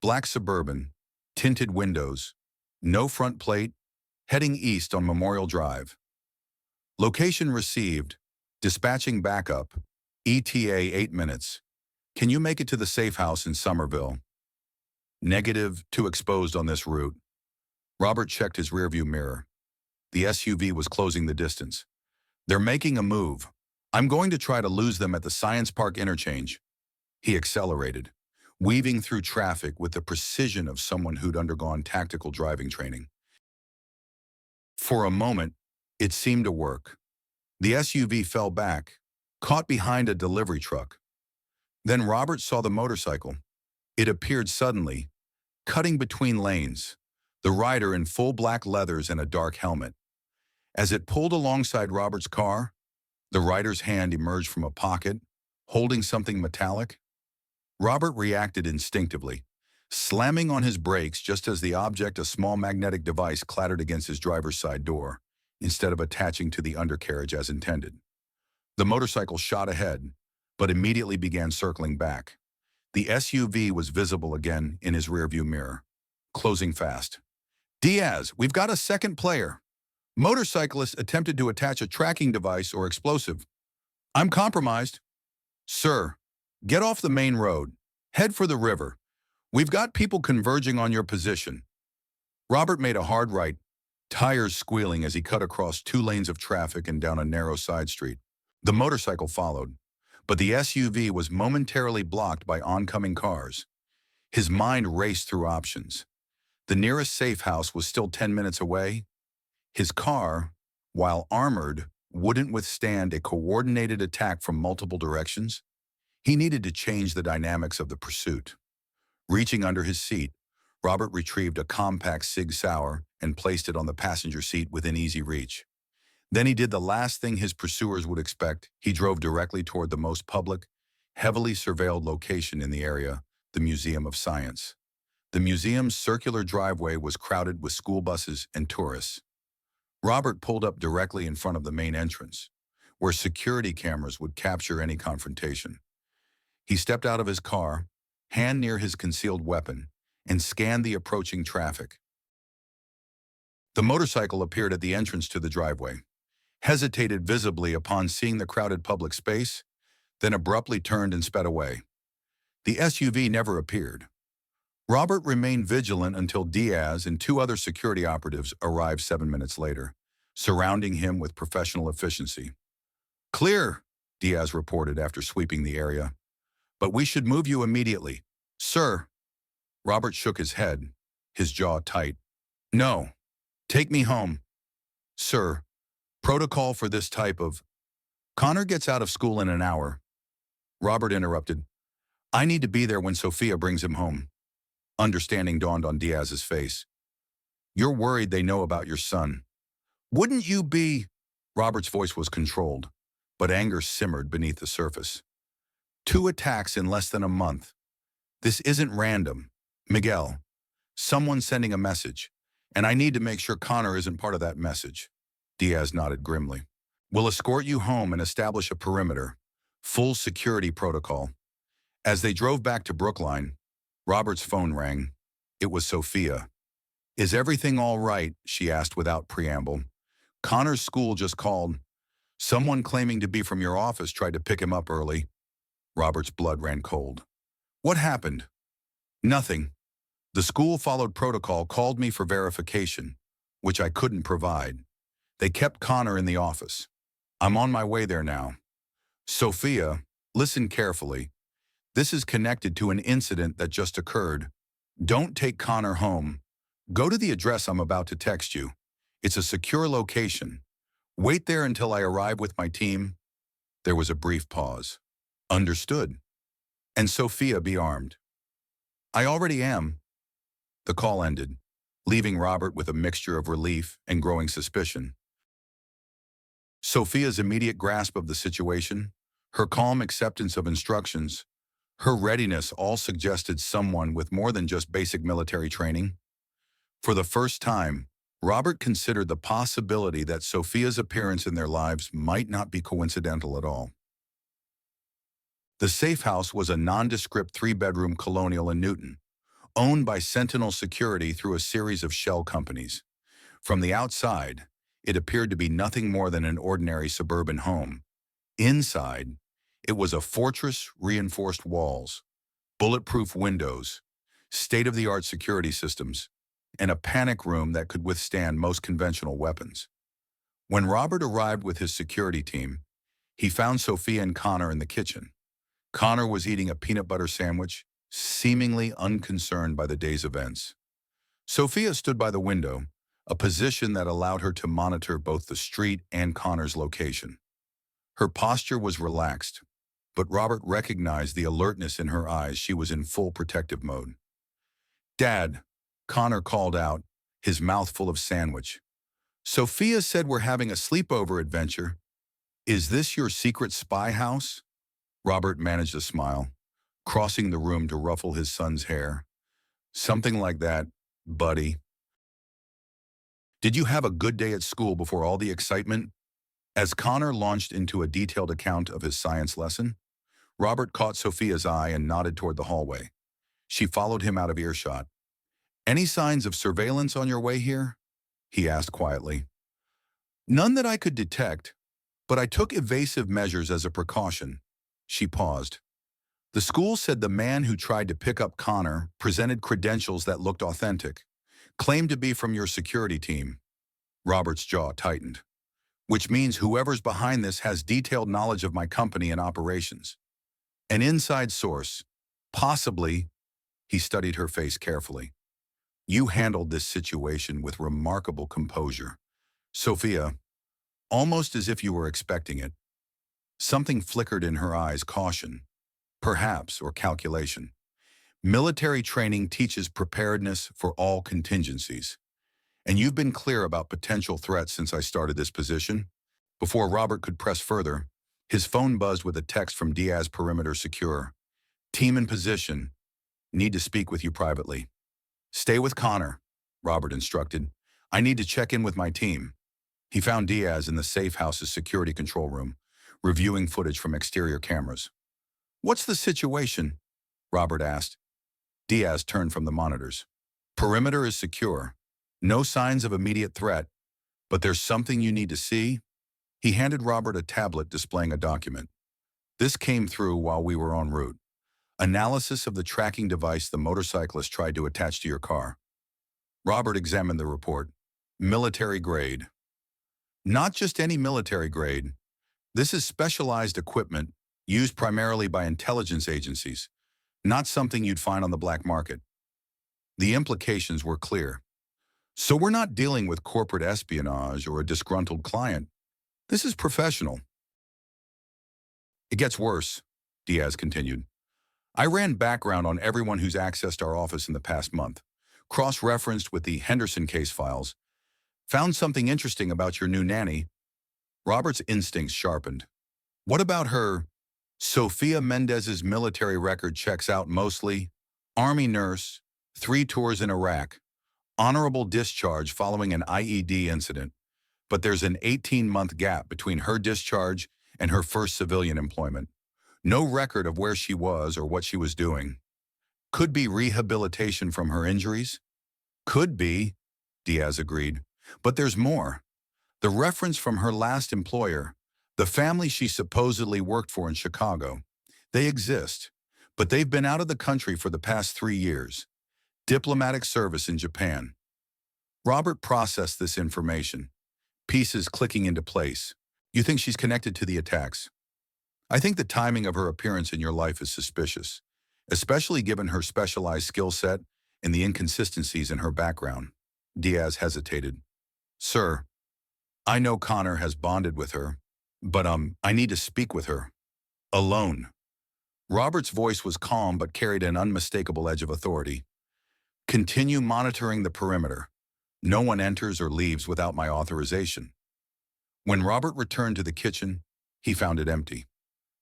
[SPEAKER 1] black Suburban, tinted windows, no front plate, heading east on Memorial Drive. Location received, dispatching backup, ETA 8 minutes. Can you make it to the safe house in Somerville?" "Negative, too exposed on this route." Robert checked his rearview mirror. The SUV was closing the distance. "They're making a move. I'm going to try to lose them at the Science Park interchange." He accelerated, weaving through traffic with the precision of someone who'd undergone tactical driving training. For a moment, it seemed to work. The SUV fell back, caught behind a delivery truck. Then Robert saw the motorcycle. It appeared suddenly, cutting between lanes, the rider in full black leathers and a dark helmet. As it pulled alongside Robert's car, the rider's hand emerged from a pocket, holding something metallic. Robert reacted instinctively, slamming on his brakes just as the object, a small magnetic device, clattered against his driver's side door, instead of attaching to the undercarriage as intended. The motorcycle shot ahead, but immediately began circling back. The SUV was visible again in his rearview mirror, closing fast. "Diaz, we've got a second player. Motorcyclist attempted to attach a tracking device or explosive. I'm compromised." "Sir, get off the main road. Head for the river. We've got people converging on your position." Robert made a hard right, tires squealing as he cut across 2 lanes of traffic and down a narrow side street. The motorcycle followed, but the SUV was momentarily blocked by oncoming cars. His mind raced through options. The nearest safe house was still 10 minutes away. His car, while armored, wouldn't withstand a coordinated attack from multiple directions. He needed to change the dynamics of the pursuit. Reaching under his seat, Robert retrieved a compact Sig Sauer and placed it on the passenger seat within easy reach. Then he did the last thing his pursuers would expect. He drove directly toward the most public, heavily surveilled location in the area, the Museum of Science. The museum's circular driveway was crowded with school buses and tourists. Robert pulled up directly in front of the main entrance, where security cameras would capture any confrontation. He stepped out of his car, hand near his concealed weapon, and scanned the approaching traffic. The motorcycle appeared at the entrance to the driveway, hesitated visibly upon seeing the crowded public space, then abruptly turned and sped away. The SUV never appeared. Robert remained vigilant until Diaz and two other security operatives arrived 7 minutes later, surrounding him with professional efficiency. "Clear," Diaz reported after sweeping the area. "But we should move you immediately." "Sir." Robert shook his head, his jaw tight. "No. Take me home." "Sir, protocol for this type of—" "Connor gets out of school in an hour." Robert interrupted. "I need to be there when Sophia brings him home." Understanding dawned on Diaz's face. "You're worried they know about your son." "Wouldn't you be—" Robert's voice was controlled, but anger simmered beneath the surface. "2 attacks in less than a month. This isn't random. Miguel, someone's sending a message, and I need to make sure Connor isn't part of that message." Diaz nodded grimly. "We'll escort you home and establish a perimeter. Full security protocol." As they drove back to Brookline, Robert's phone rang. It was Sophia. "Is everything all right?" she asked without preamble. "Connor's school just called. Someone claiming to be from your office tried to pick him up early." Robert's blood ran cold. "What happened?" "Nothing. The school followed protocol, called me for verification, which I couldn't provide. They kept Connor in the office. I'm on my way there now." "Sophia, listen carefully. This is connected to an incident that just occurred. Don't take Connor home. Go to the address I'm about to text you. It's a secure location. Wait there until I arrive with my team." There was a brief pause. "Understood. And Sophia, be armed." "I already am." The call ended, leaving Robert with a mixture of relief and growing suspicion. Sophia's immediate grasp of the situation, her calm acceptance of instructions, her readiness all suggested someone with more than just basic military training. For the first time, Robert considered the possibility that Sophia's appearance in their lives might not be coincidental at all. The safe house was a nondescript 3-bedroom colonial in Newton, owned by Sentinel Security through a series of shell companies. From the outside, it appeared to be nothing more than an ordinary suburban home. Inside, it was a fortress, reinforced walls, bulletproof windows, state-of-the-art security systems, and a panic room that could withstand most conventional weapons. When Robert arrived with his security team, he found Sophia and Connor in the kitchen. Connor was eating a peanut butter sandwich, seemingly unconcerned by the day's events. Sophia stood by the window, a position that allowed her to monitor both the street and Connor's location. Her posture was relaxed, but Robert recognized the alertness in her eyes. She was in full protective mode. "Dad," Connor called out, his mouth full of sandwich. "Sophia said we're having a sleepover adventure. Is this your secret spy house?" Robert managed a smile, crossing the room to ruffle his son's hair. "Something like that, buddy." "Did you have a good day at school before all the excitement?" As Connor launched into a detailed account of his science lesson, Robert caught Sophia's eye and nodded toward the hallway. She followed him out of earshot. "Any signs of surveillance on your way here?" he asked quietly. "None that I could detect, but I took evasive measures as a precaution." She paused. "The school said the man who tried to pick up Connor presented credentials that looked authentic, claimed to be from your security team." Robert's jaw tightened. "Which means whoever's behind this has detailed knowledge of my company and operations. An inside source, possibly." He studied her face carefully. "You handled this situation with remarkable composure, Sophia, almost as if you were expecting it." Something flickered in her eyes, caution, perhaps, or calculation. "Military training teaches preparedness for all contingencies. And you've been clear about potential threats since I started this position." Before Robert could press further, his phone buzzed with a text from Diaz Perimeter Secure. "Team in position. Need to speak with you privately." "Stay with Connor," Robert instructed. "I need to check in with my team." He found Diaz in the safe house's security control room, reviewing footage from exterior cameras. "What's the situation?" Robert asked. Diaz turned from the monitors. "Perimeter is secure. No signs of immediate threat, but there's something you need to see." He handed Robert a tablet displaying a document. "This came through while we were en route. Analysis of the tracking device the motorcyclist tried to attach to your car." Robert examined the report. "Military grade." "Not just any military grade. This is specialized equipment used primarily by intelligence agencies, not something you'd find on the black market." The implications were clear. "So we're not dealing with corporate espionage or a disgruntled client. This is professional." "It gets worse," Diaz continued. "I ran background on everyone who's accessed our office in the past month, cross-referenced with the Henderson case files, found something interesting about your new nanny." Robert's instincts sharpened. "What about her?" "Sofia Mendez's military record checks out mostly. Army nurse, 3 tours in Iraq, honorable discharge following an IED incident. But there's an 18-month gap between her discharge and her first civilian employment. No record of where she was or what she was doing. Could be rehabilitation from her injuries?" "Could be," Diaz agreed. "But there's more. The reference from her last employer, the family she supposedly worked for in Chicago. They exist, but they've been out of the country for the past 3 years. Diplomatic service in Japan." Robert processed this information, pieces clicking into place. "You think she's connected to the attacks?" "I think the timing of her appearance in your life is suspicious, especially given her specialized skill set and the inconsistencies in her background." Diaz hesitated. "Sir, I know Connor has bonded with her, but I need to speak with her. Alone." Robert's voice was calm but carried an unmistakable edge of authority. "Continue monitoring the perimeter. No one enters or leaves without my authorization." When Robert returned to the kitchen, he found it empty.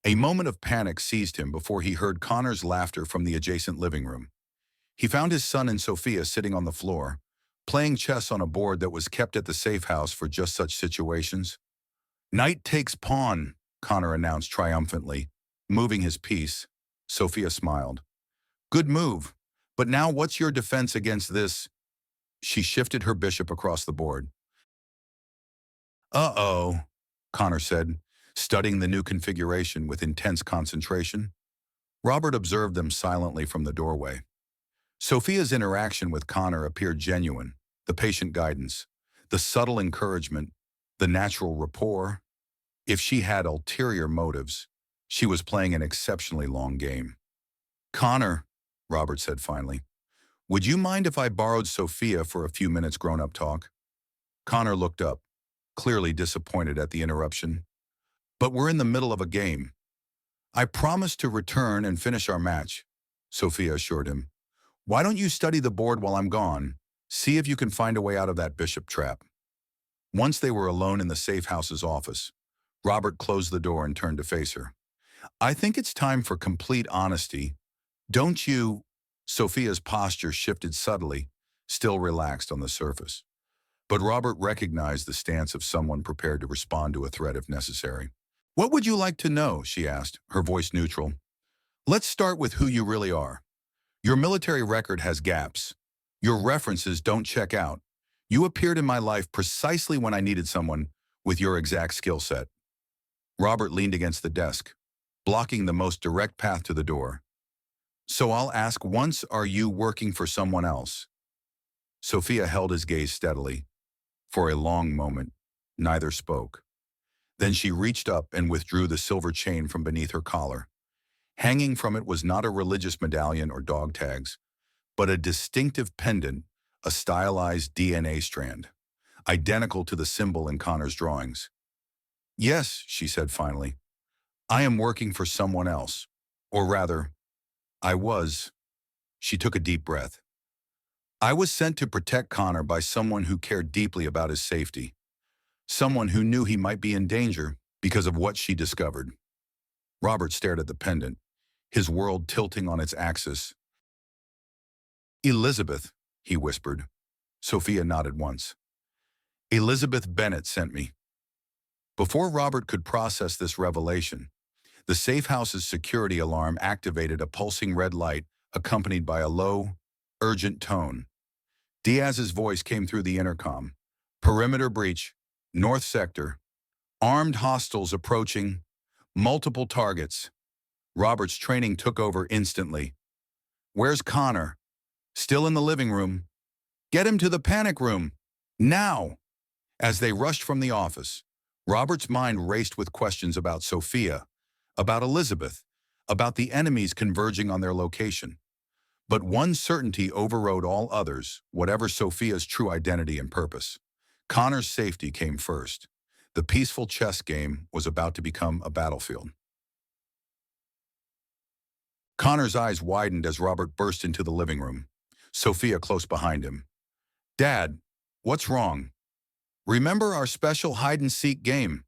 [SPEAKER 1] A moment of panic seized him before he heard Connor's laughter from the adjacent living room. He found his son and Sophia sitting on the floor, playing chess on a board that was kept at the safe house for just such situations. "Knight takes pawn," Connor announced triumphantly, moving his piece. Sophia smiled. "Good move. But now what's your defense against this?" She shifted her bishop across the board. "Uh-oh," Connor said, studying the new configuration with intense concentration. Robert observed them silently from the doorway. Sophia's interaction with Connor appeared genuine, the patient guidance, the subtle encouragement, the natural rapport. If she had ulterior motives, she was playing an exceptionally long game. "Connor," Robert said finally, "would you mind if I borrowed Sophia for a few minutes grown-up talk?" Connor looked up, clearly disappointed at the interruption. "But we're in the middle of a game." "I promise to return and finish our match," Sophia assured him. "Why don't you study the board while I'm gone? See if you can find a way out of that bishop trap." Once they were alone in the safe house's office, Robert closed the door and turned to face her. "I think it's time for complete honesty. Don't you?" Sophia's posture shifted subtly, still relaxed on the surface. But Robert recognized the stance of someone prepared to respond to a threat if necessary. "What would you like to know?" she asked, her voice neutral. "Let's start with who you really are. Your military record has gaps. Your references don't check out. You appeared in my life precisely when I needed someone with your exact skill set." Robert leaned against the desk, blocking the most direct path to the door. "So I'll ask once, are you working for someone else?" Sophia held his gaze steadily. For a long moment, neither spoke. Then she reached up and withdrew the silver chain from beneath her collar. Hanging from it was not a religious medallion or dog tags, but a distinctive pendant, a stylized DNA strand, identical to the symbol in Connor's drawings. "Yes," she said finally, "I am working for someone else. Or rather, I was." She took a deep breath. "I was sent to protect Connor by someone who cared deeply about his safety. Someone who knew he might be in danger because of what she discovered." Robert stared at the pendant, his world tilting on its axis. "Elizabeth," he whispered. Sophia nodded once. Elizabeth Bennet sent me. Before Robert could process this revelation, the safe house's security alarm activated a pulsing red light accompanied by a low, urgent tone. Diaz's voice came through the intercom. Perimeter breach, North Sector, armed hostiles approaching, multiple targets. Robert's training took over instantly. Where's Connor? Still in the living room. Get him to the panic room. Now! As they rushed from the office, Robert's mind raced with questions about Sophia, about Elizabeth, about the enemies converging on their location. But one certainty overrode all others, whatever Sophia's true identity and purpose. Connor's safety came first. The peaceful chess game was about to become a battlefield. Connor's eyes widened as Robert burst into the living room, Sophia close behind him. Dad, what's wrong? Remember our special hide-and-seek game?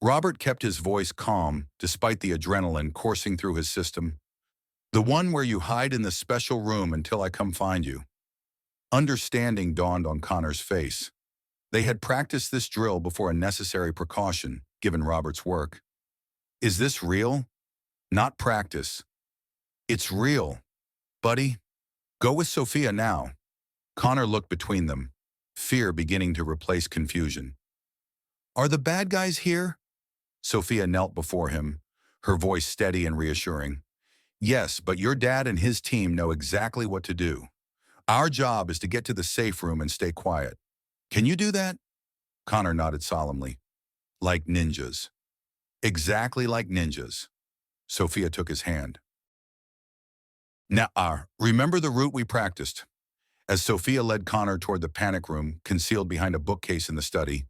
[SPEAKER 1] Robert kept his voice calm despite the adrenaline coursing through his system. The one where you hide in the special room until I come find you. Understanding dawned on Connor's face. They had practiced this drill before a necessary precaution, given Robert's work. Is this real? Not practice. It's real. Buddy, go with Sophia now. Connor looked between them, fear beginning to replace confusion. Are the bad guys here? Sophia knelt before him, her voice steady and reassuring. Yes, but your dad and his team know exactly what to do. Our job is to get to the safe room and stay quiet. Can you do that? Connor nodded solemnly. Like ninjas. Exactly like ninjas. Sophia took his hand. Now, remember the route we practiced. As Sophia led Connor toward the panic room, concealed behind a bookcase in the study,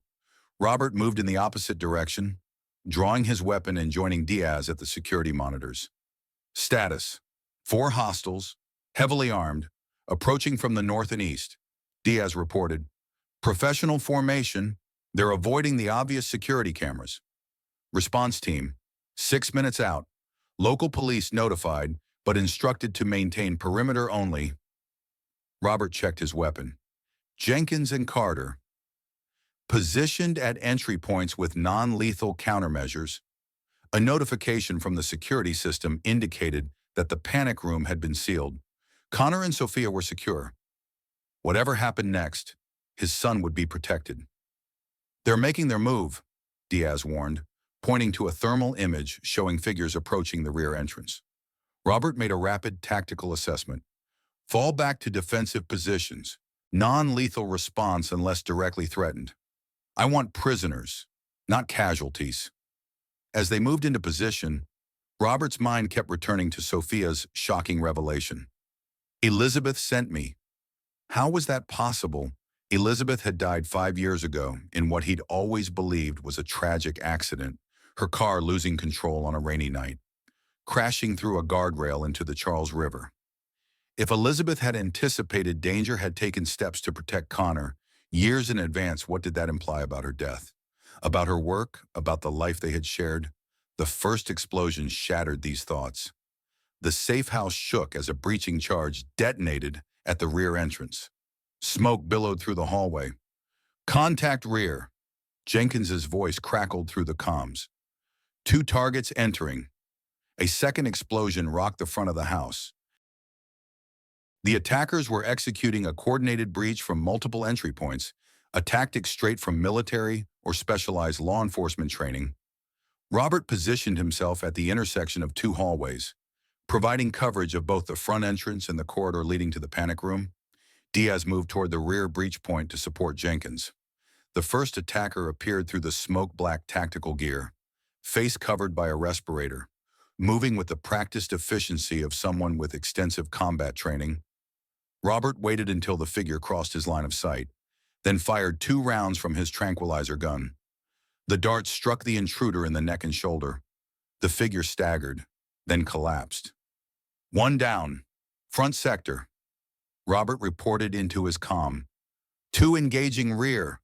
[SPEAKER 1] Robert moved in the opposite direction, drawing his weapon and joining Diaz at the security monitors. Status: 4 hostiles, heavily armed, approaching from the north and east. Diaz reported. Professional formation, they're avoiding the obvious security cameras. Response team: 6 minutes out. Local police notified, but instructed to maintain perimeter only. Robert checked his weapon. Jenkins and Carter. Positioned at entry points with non-lethal countermeasures. A notification from the security system indicated that the panic room had been sealed. Connor and Sophia were secure. Whatever happened next, his son would be protected. They're making their move, Diaz warned, pointing to a thermal image showing figures approaching the rear entrance. Robert made a rapid tactical assessment. Fall back to defensive positions. Non-lethal response unless directly threatened. I want prisoners, not casualties. As they moved into position, Robert's mind kept returning to Sophia's shocking revelation. Elizabeth sent me. How was that possible? Elizabeth had died 5 years ago in what he'd always believed was a tragic accident, her car losing control on a rainy night, crashing through a guardrail into the Charles River. If Elizabeth had anticipated danger, had taken steps to protect Connor years in advance, what did that imply about her death? About her work? About the life they had shared? The first explosion shattered these thoughts. The safe house shook as a breaching charge detonated at the rear entrance. Smoke billowed through the hallway. Contact rear. Jenkins's voice crackled through the comms. 2 targets entering. A second explosion rocked the front of the house. The attackers were executing a coordinated breach from multiple entry points, a tactic straight from military or specialized law enforcement training. Robert positioned himself at the intersection of 2 hallways, providing coverage of both the front entrance and the corridor leading to the panic room. Diaz moved toward the rear breach point to support Jenkins. The first attacker appeared through the smoke-black tactical gear, face covered by a respirator, moving with the practiced efficiency of someone with extensive combat training. Robert waited until the figure crossed his line of sight, then fired 2 rounds from his tranquilizer gun. The dart struck the intruder in the neck and shoulder. The figure staggered, then collapsed. 1 down. Front sector. Robert reported into his comm. 2 engaging rear.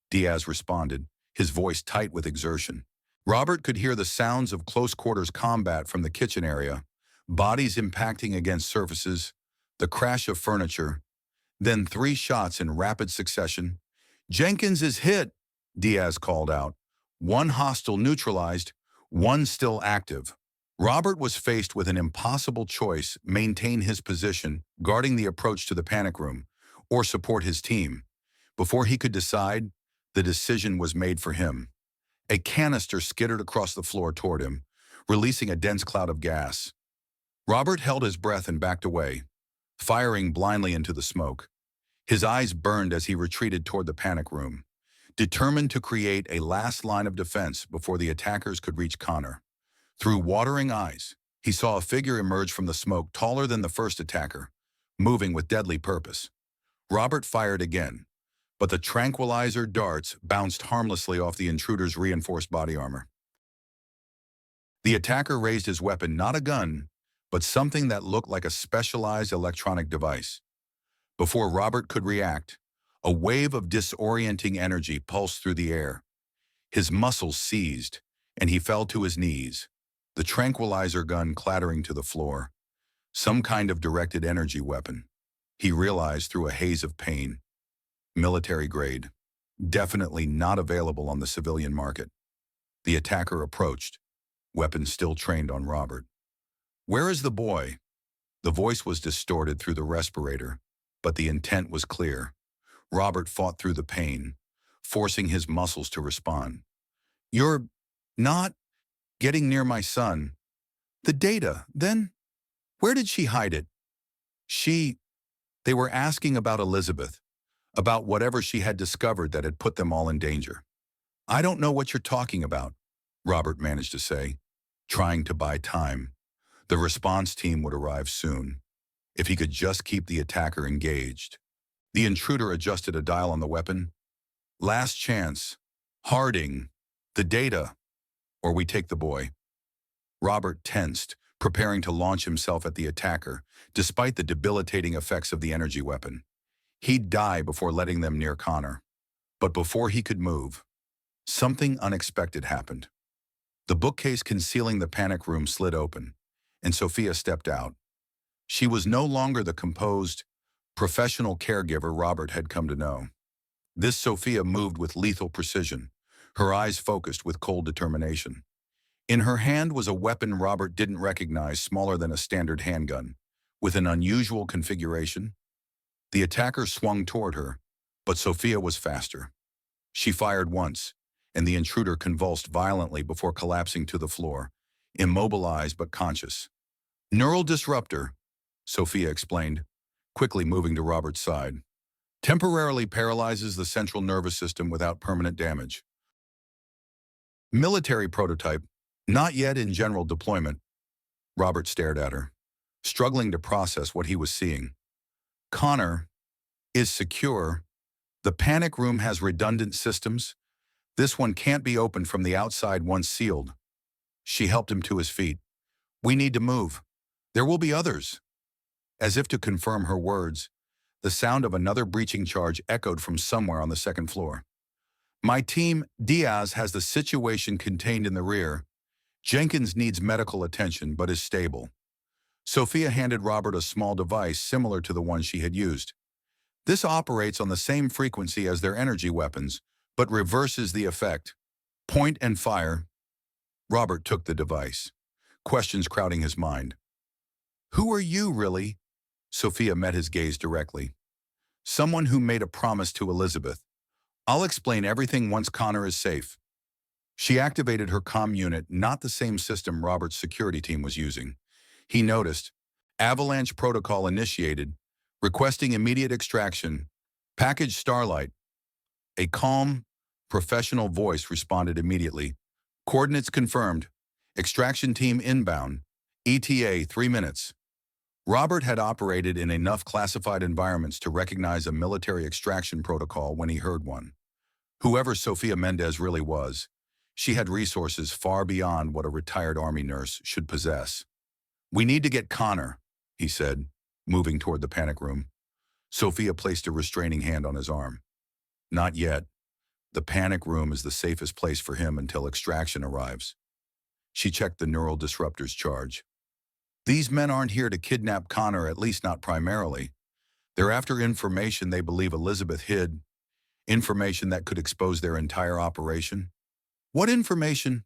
[SPEAKER 1] Diaz responded, his voice tight with exertion. Robert could hear the sounds of close-quarters combat from the kitchen area, bodies impacting against surfaces, the crash of furniture, then 3 shots in rapid succession. Jenkins is hit, Diaz called out. One hostile neutralized, one still active. Robert was faced with an impossible choice: maintain his position, guarding the approach to the panic room, or support his team. Before he could decide, the decision was made for him. A canister skittered across the floor toward him, releasing a dense cloud of gas. Robert held his breath and backed away, firing blindly into the smoke. His eyes burned as he retreated toward the panic room, determined to create a last line of defense before the attackers could reach Connor. Through watering eyes, he saw a figure emerge from the smoke taller than the first attacker, moving with deadly purpose. Robert fired again, but the tranquilizer darts bounced harmlessly off the intruder's reinforced body armor. The attacker raised his weapon, not a gun, but something that looked like a specialized electronic device. Before Robert could react, a wave of disorienting energy pulsed through the air. His muscles seized, and he fell to his knees, the tranquilizer gun clattering to the floor. Some kind of directed energy weapon, he realized through a haze of pain. Military grade. Definitely not available on the civilian market. The attacker approached, weapon still trained on Robert. "Where is the boy?" The voice was distorted through the respirator, but the intent was clear. Robert fought through the pain, forcing his muscles to respond. "You're not getting near my son." "The data, then? Where did she hide it?" They were asking about Elizabeth, about whatever she had discovered that had put them all in danger. "I don't know what you're talking about," Robert managed to say, trying to buy time. The response team would arrive soon, if he could just keep the attacker engaged. The intruder adjusted a dial on the weapon. "Last chance. Harding. The data. Or we take the boy." Robert tensed, preparing to launch himself at the attacker, despite the debilitating effects of the energy weapon. He'd die before letting them near Connor. But before he could move, something unexpected happened. The bookcase concealing the panic room slid open, and Sophia stepped out. She was no longer the composed, professional caregiver Robert had come to know. This Sophia moved with lethal precision, her eyes focused with cold determination. In her hand was a weapon Robert didn't recognize, smaller than a standard handgun, with an unusual configuration. The attacker swung toward her, but Sophia was faster. She fired once, and the intruder convulsed violently before collapsing to the floor, immobilized but conscious. "Neural disruptor," Sophia explained, quickly moving to Robert's side. "Temporarily paralyzes the central nervous system without permanent damage." "Military prototype, not yet in general deployment." Robert stared at her, struggling to process what he was seeing. "Connor is secure. The panic room has redundant systems. This one can't be opened from the outside once sealed." She helped him to his feet. "We need to move. There will be others." As if to confirm her words, the sound of another breaching charge echoed from somewhere on the second floor. "My team, Diaz, has the situation contained in the rear. Jenkins needs medical attention but is stable." Sophia handed Robert a small device similar to the one she had used. "This operates on the same frequency as their energy weapons, but reverses the effect. Point and fire." Robert took the device, questions crowding his mind. "Who are you, really?" Sophia met his gaze directly. "Someone who made a promise to Elizabeth. I'll explain everything once Connor is safe." She activated her comm unit, not the same system Robert's security team was using. He noticed. "Avalanche protocol initiated. Requesting immediate extraction. Package Starlight." A calm, professional voice responded immediately. "Coordinates confirmed. Extraction team inbound. ETA 3 minutes." Robert had operated in enough classified environments to recognize a military extraction protocol when he heard one. Whoever Sofia Mendez really was, she had resources far beyond what a retired Army nurse should possess. "We need to get Connor," he said, moving toward the panic room. Sophia placed a restraining hand on his arm. "Not yet. The panic room is the safest place for him until extraction arrives." She checked the neural disruptor's charge. "These men aren't here to kidnap Connor, at least not primarily. They're after information they believe Elizabeth hid. Information that could expose their entire operation? What information?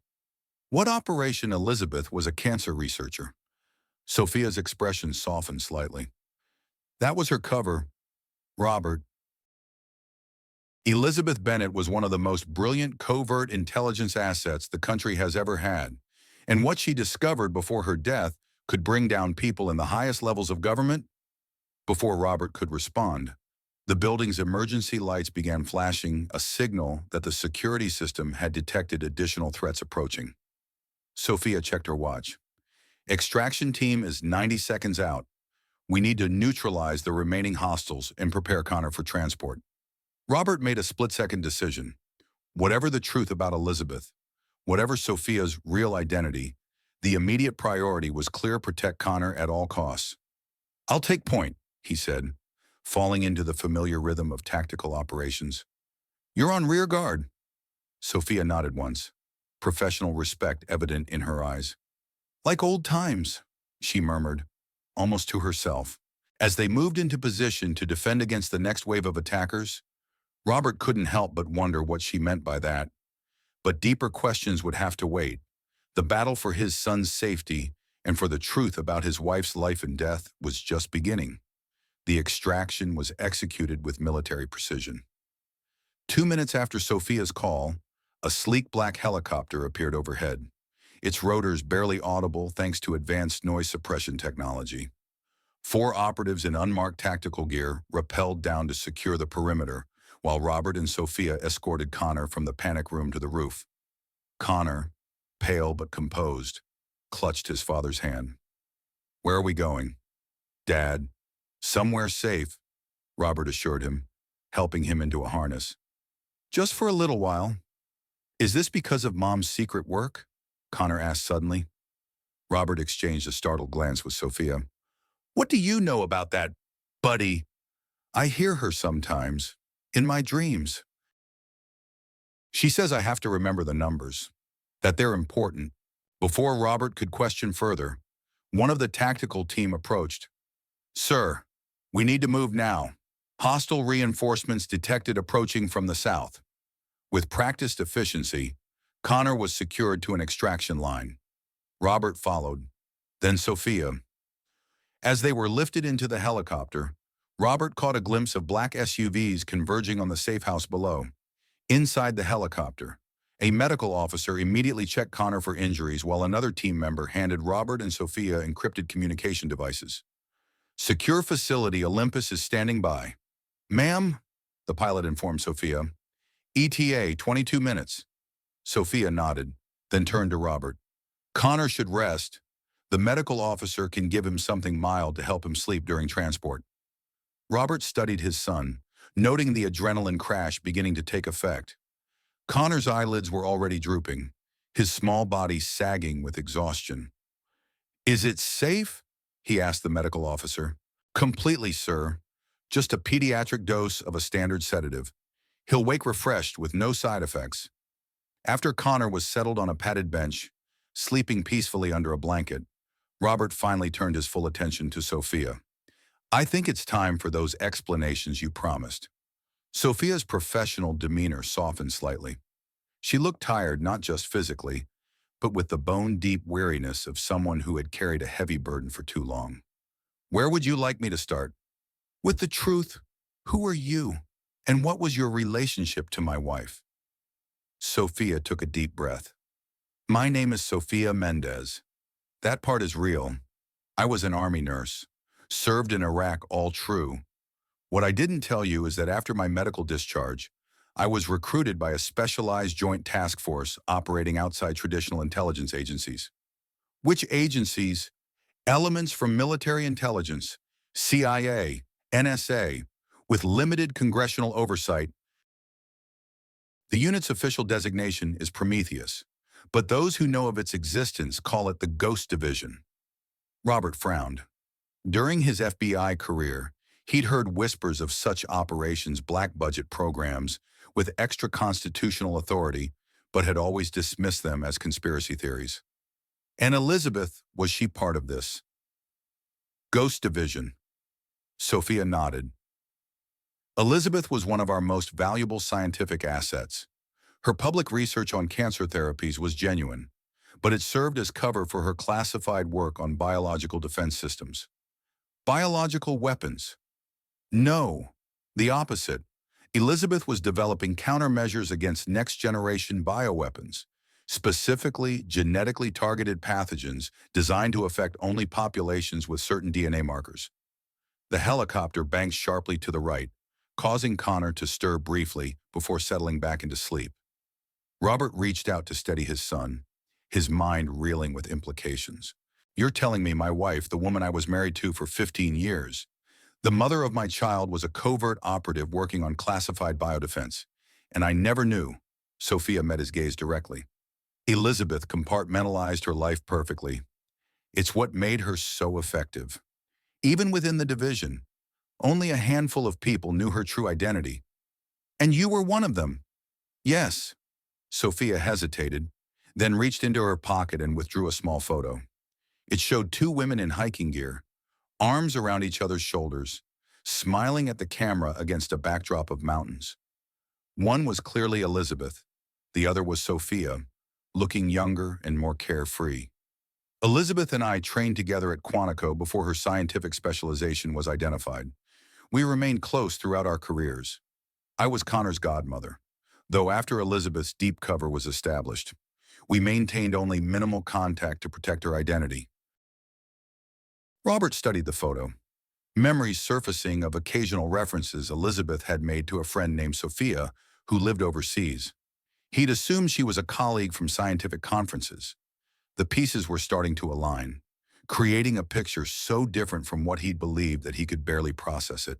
[SPEAKER 1] What operation? Elizabeth was a cancer researcher. Sophia's expression softened slightly. That was her cover, Robert. Elizabeth Bennet was one of the most brilliant covert intelligence assets the country has ever had, and what she discovered before her death could bring down people in the highest levels of government. Before Robert could respond, the building's emergency lights began flashing, a signal that the security system had detected additional threats approaching. Sophia checked her watch. Extraction team is 90 seconds out. We need to neutralize the remaining hostiles and prepare Connor for transport. Robert made a split-second decision. Whatever the truth about Elizabeth, whatever Sophia's real identity, the immediate priority was clear: protect Connor at all costs. I'll take point, he said, falling into the familiar rhythm of tactical operations. You're on rear guard. Sophia nodded once, professional respect evident in her eyes. Like old times, she murmured, almost to herself. As they moved into position to defend against the next wave of attackers, Robert couldn't help but wonder what she meant by that. But deeper questions would have to wait. The battle for his son's safety and for the truth about his wife's life and death was just beginning. The extraction was executed with military precision. 2 minutes after Sophia's call, a sleek black helicopter appeared overhead, its rotors barely audible thanks to advanced noise suppression technology. 4 operatives in unmarked tactical gear rappelled down to secure the perimeter, while Robert and Sophia escorted Connor from the panic room to the roof. Connor, pale but composed, clutched his father's hand. Where are we going? Dad. Somewhere safe, Robert assured him, helping him into a harness. Just for a little while. Is this because of Mom's secret work? Connor asked suddenly. Robert exchanged a startled glance with Sophia. What do you know about that, buddy? I hear her sometimes, in my dreams. She says I have to remember the numbers, that they're important. Before Robert could question further, one of the tactical team approached. Sir, we need to move now. Hostile reinforcements detected approaching from the south. With practiced efficiency, Connor was secured to an extraction line. Robert followed, then Sophia. As they were lifted into the helicopter, Robert caught a glimpse of black SUVs converging on the safe house below. Inside the helicopter, a medical officer immediately checked Connor for injuries while another team member handed Robert and Sophia encrypted communication devices. Secure facility, Olympus is standing by. Ma'am, the pilot informed Sophia. ETA, 22 minutes. Sophia nodded, then turned to Robert. Connor should rest. The medical officer can give him something mild to help him sleep during transport. Robert studied his son, noting the adrenaline crash beginning to take effect. Connor's eyelids were already drooping, his small body sagging with exhaustion. Is it safe? He asked the medical officer. Completely, sir. Just a pediatric dose of a standard sedative. He'll wake refreshed with no side effects. After Connor was settled on a padded bench, sleeping peacefully under a blanket, Robert finally turned his full attention to Sophia. I think it's time for those explanations you promised. Sophia's professional demeanor softened slightly. She looked tired not just physically, but with the bone-deep weariness of someone who had carried a heavy burden for too long. Where would you like me to start? With the truth. Who are you? And what was your relationship to my wife? Sophia took a deep breath. My name is Sophia Mendez. That part is real. I was an army nurse. Served in Iraq, all true. What I didn't tell you is that after my medical discharge, I was recruited by a specialized joint task force operating outside traditional intelligence agencies. Which agencies? Elements from military intelligence, CIA, NSA, with limited congressional oversight. The unit's official designation is Prometheus, but those who know of its existence call it the Ghost Division. Robert frowned. During his FBI career, he'd heard whispers of such operations, black-budget programs with extra-constitutional authority, but had always dismissed them as conspiracy theories. And Elizabeth, was she part of this? Ghost Division. Sophia nodded. Elizabeth was one of our most valuable scientific assets. Her public research on cancer therapies was genuine, but it served as cover for her classified work on biological defense systems. Biological weapons? No, the opposite. Elizabeth was developing countermeasures against next-generation bioweapons, specifically genetically targeted pathogens designed to affect only populations with certain DNA markers. The helicopter banked sharply to the right, causing Connor to stir briefly before settling back into sleep. Robert reached out to steady his son, his mind reeling with implications. You're telling me my wife, the woman I was married to for 15 years, the mother of my child, was a covert operative working on classified biodefense, and I never knew. Sophia met his gaze directly. Elizabeth compartmentalized her life perfectly. It's what made her so effective. Even within the division, only a handful of people knew her true identity. And you were one of them. Yes. Sophia hesitated, then reached into her pocket and withdrew a small photo. It showed two women in hiking gear, arms around each other's shoulders, smiling at the camera against a backdrop of mountains. One was clearly Elizabeth, the other was Sophia, looking younger and more carefree. Elizabeth and I trained together at Quantico before her scientific specialization was identified. We remained close throughout our careers. I was Connor's godmother, though after Elizabeth's deep cover was established, we maintained only minimal contact to protect her identity. Robert studied the photo, memories surfacing of occasional references Elizabeth had made to a friend named Sophia who lived overseas. He'd assumed she was a colleague from scientific conferences. The pieces were starting to align, creating a picture so different from what he'd believed that he could barely process it.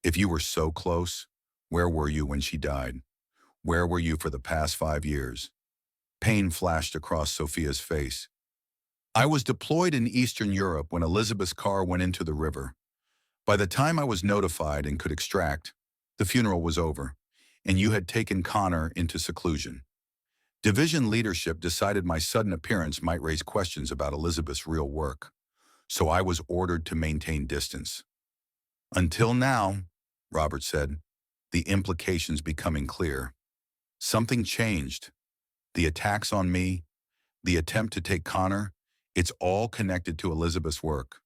[SPEAKER 1] If you were so close, where were you when she died? Where were you for the past 5 years? Pain flashed across Sophia's face. I was deployed in Eastern Europe when Elizabeth's car went into the river. By the time I was notified and could extract, the funeral was over, and you had taken Connor into seclusion. Division leadership decided my sudden appearance might raise questions about Elizabeth's real work, so I was ordered to maintain distance. Until now, Robert said, the implications becoming clear. Something changed. The attacks on me, the attempt to take Connor, it's all connected to Elizabeth's work.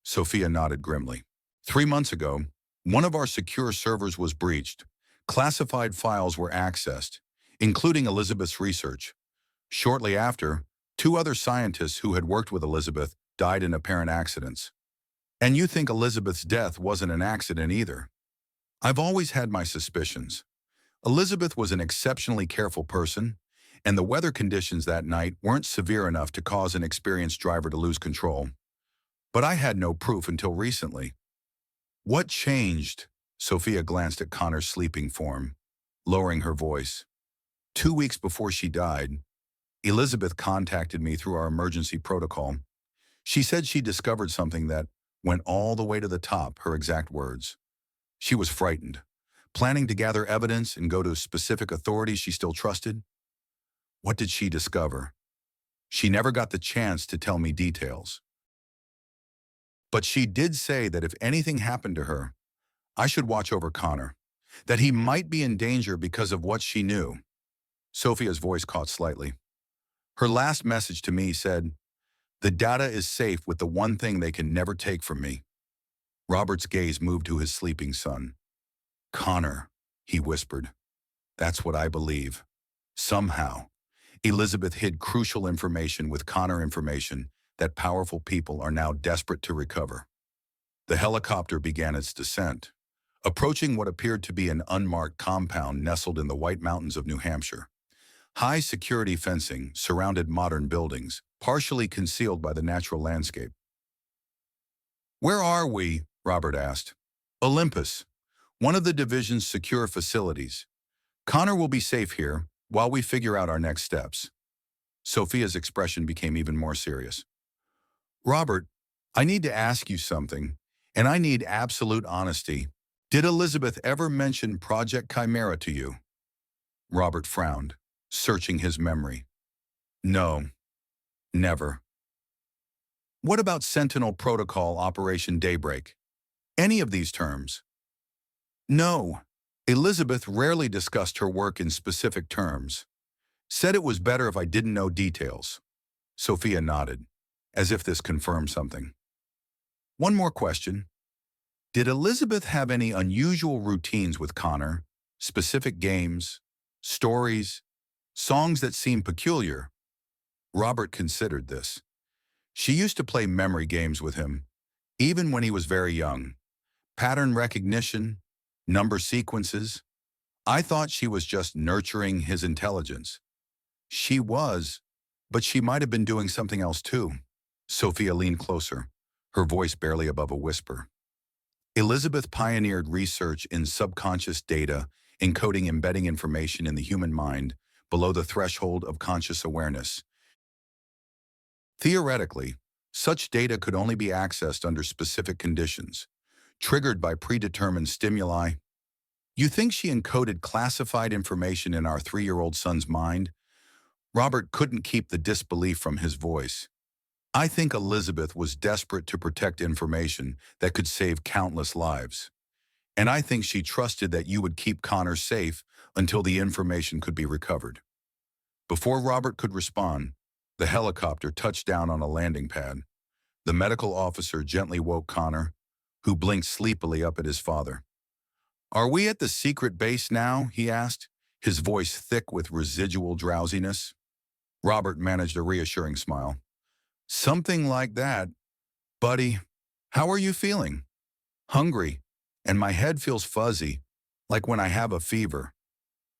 [SPEAKER 1] Sophia nodded grimly. 3 months ago, one of our secure servers was breached. Classified files were accessed, including Elizabeth's research. Shortly after, 2 other scientists who had worked with Elizabeth died in apparent accidents. And you think Elizabeth's death wasn't an accident either. I've always had my suspicions. Elizabeth was an exceptionally careful person, and the weather conditions that night weren't severe enough to cause an experienced driver to lose control. But I had no proof until recently. What changed? Sophia glanced at Connor's sleeping form, lowering her voice. 2 weeks before she died, Elizabeth contacted me through our emergency protocol. She said she discovered something that went all the way to the top, her exact words. She was frightened, planning to gather evidence and go to specific authorities she still trusted. What did she discover? She never got the chance to tell me details. But she did say that if anything happened to her, I should watch over Connor, that he might be in danger because of what she knew. Sophia's voice caught slightly. Her last message to me said, "The data is safe with the one thing they can never take from me." Robert's gaze moved to his sleeping son. Connor, he whispered. That's what I believe. Somehow, Elizabeth hid crucial information with Connor information that powerful people are now desperate to recover. The helicopter began its descent, approaching what appeared to be an unmarked compound nestled in the White Mountains of New Hampshire. High security fencing surrounded modern buildings, partially concealed by the natural landscape. Where are we? Robert asked. Olympus, one of the division's secure facilities. Connor will be safe here while we figure out our next steps. Sophia's expression became even more serious. Robert, I need to ask you something, and I need absolute honesty. Did Elizabeth ever mention Project Chimera to you? Robert frowned, searching his memory. No, never. What about Sentinel Protocol Operation Daybreak? Any of these terms? No. Elizabeth rarely discussed her work in specific terms. Said it was better if I didn't know details. Sophia nodded, as if this confirmed something. One more question. Did Elizabeth have any unusual routines with Connor? Specific games, stories, songs that seemed peculiar? Robert considered this. She used to play memory games with him, even when he was very young. Pattern recognition, number sequences. I thought she was just nurturing his intelligence. She was, but she might have been doing something else too. Sophia leaned closer, her voice barely above a whisper. Elizabeth pioneered research in subconscious data, encoding embedding information in the human mind below the threshold of conscious awareness. Theoretically, such data could only be accessed under specific conditions, triggered by predetermined stimuli. You think she encoded classified information in our 3-year-old son's mind? Robert couldn't keep the disbelief from his voice. I think Elizabeth was desperate to protect information that could save countless lives. And I think she trusted that you would keep Connor safe until the information could be recovered. Before Robert could respond, the helicopter touched down on a landing pad. The medical officer gently woke Connor, who blinked sleepily up at his father. "Are we at the secret base now?" he asked, his voice thick with residual drowsiness. Robert managed a reassuring smile. "Something like that. Buddy, how are you feeling?" "Hungry, and my head feels fuzzy, like when I have a fever."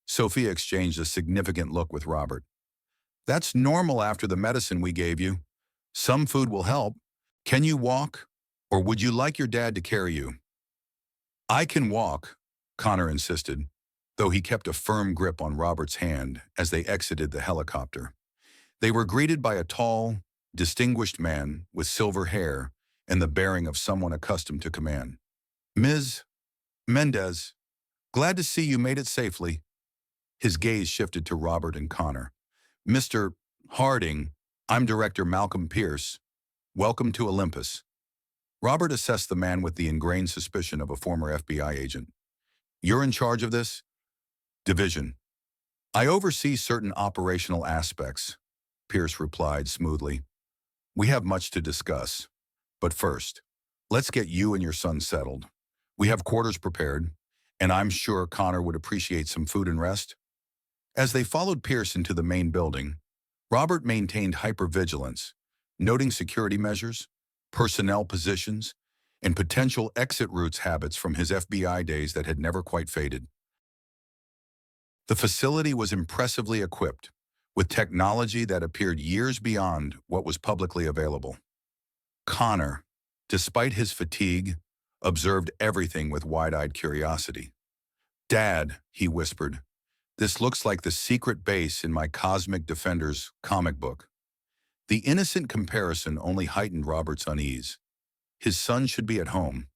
[SPEAKER 1] Sophia exchanged a significant look with Robert. "That's normal after the medicine we gave you. Some food will help. Can you walk, or would you like your dad to carry you?" "I can walk," Connor insisted, though he kept a firm grip on Robert's hand as they exited the helicopter. They were greeted by a tall, distinguished man with silver hair and the bearing of someone accustomed to command. "Ms. Mendez, glad to see you made it safely." His gaze shifted to Robert and Connor. "Mr. Harding, I'm Director Malcolm Pierce. Welcome to Olympus." Robert assessed the man with the ingrained suspicion of a former FBI agent. "You're in charge of this division." "I oversee certain operational aspects," Pierce replied smoothly. "We have much to discuss. But first, let's get you and your son settled. We have quarters prepared, and I'm sure Connor would appreciate some food and rest." As they followed Pierce into the main building, Robert maintained hypervigilance, noting security measures, personnel positions, and potential exit routes habits from his FBI days that had never quite faded. The facility was impressively equipped, with technology that appeared years beyond what was publicly available. Connor, despite his fatigue, observed everything with wide-eyed curiosity. "Dad," he whispered, "this looks like the secret base in my Cosmic Defenders comic book." The innocent comparison only heightened Robert's unease. His son should be at home,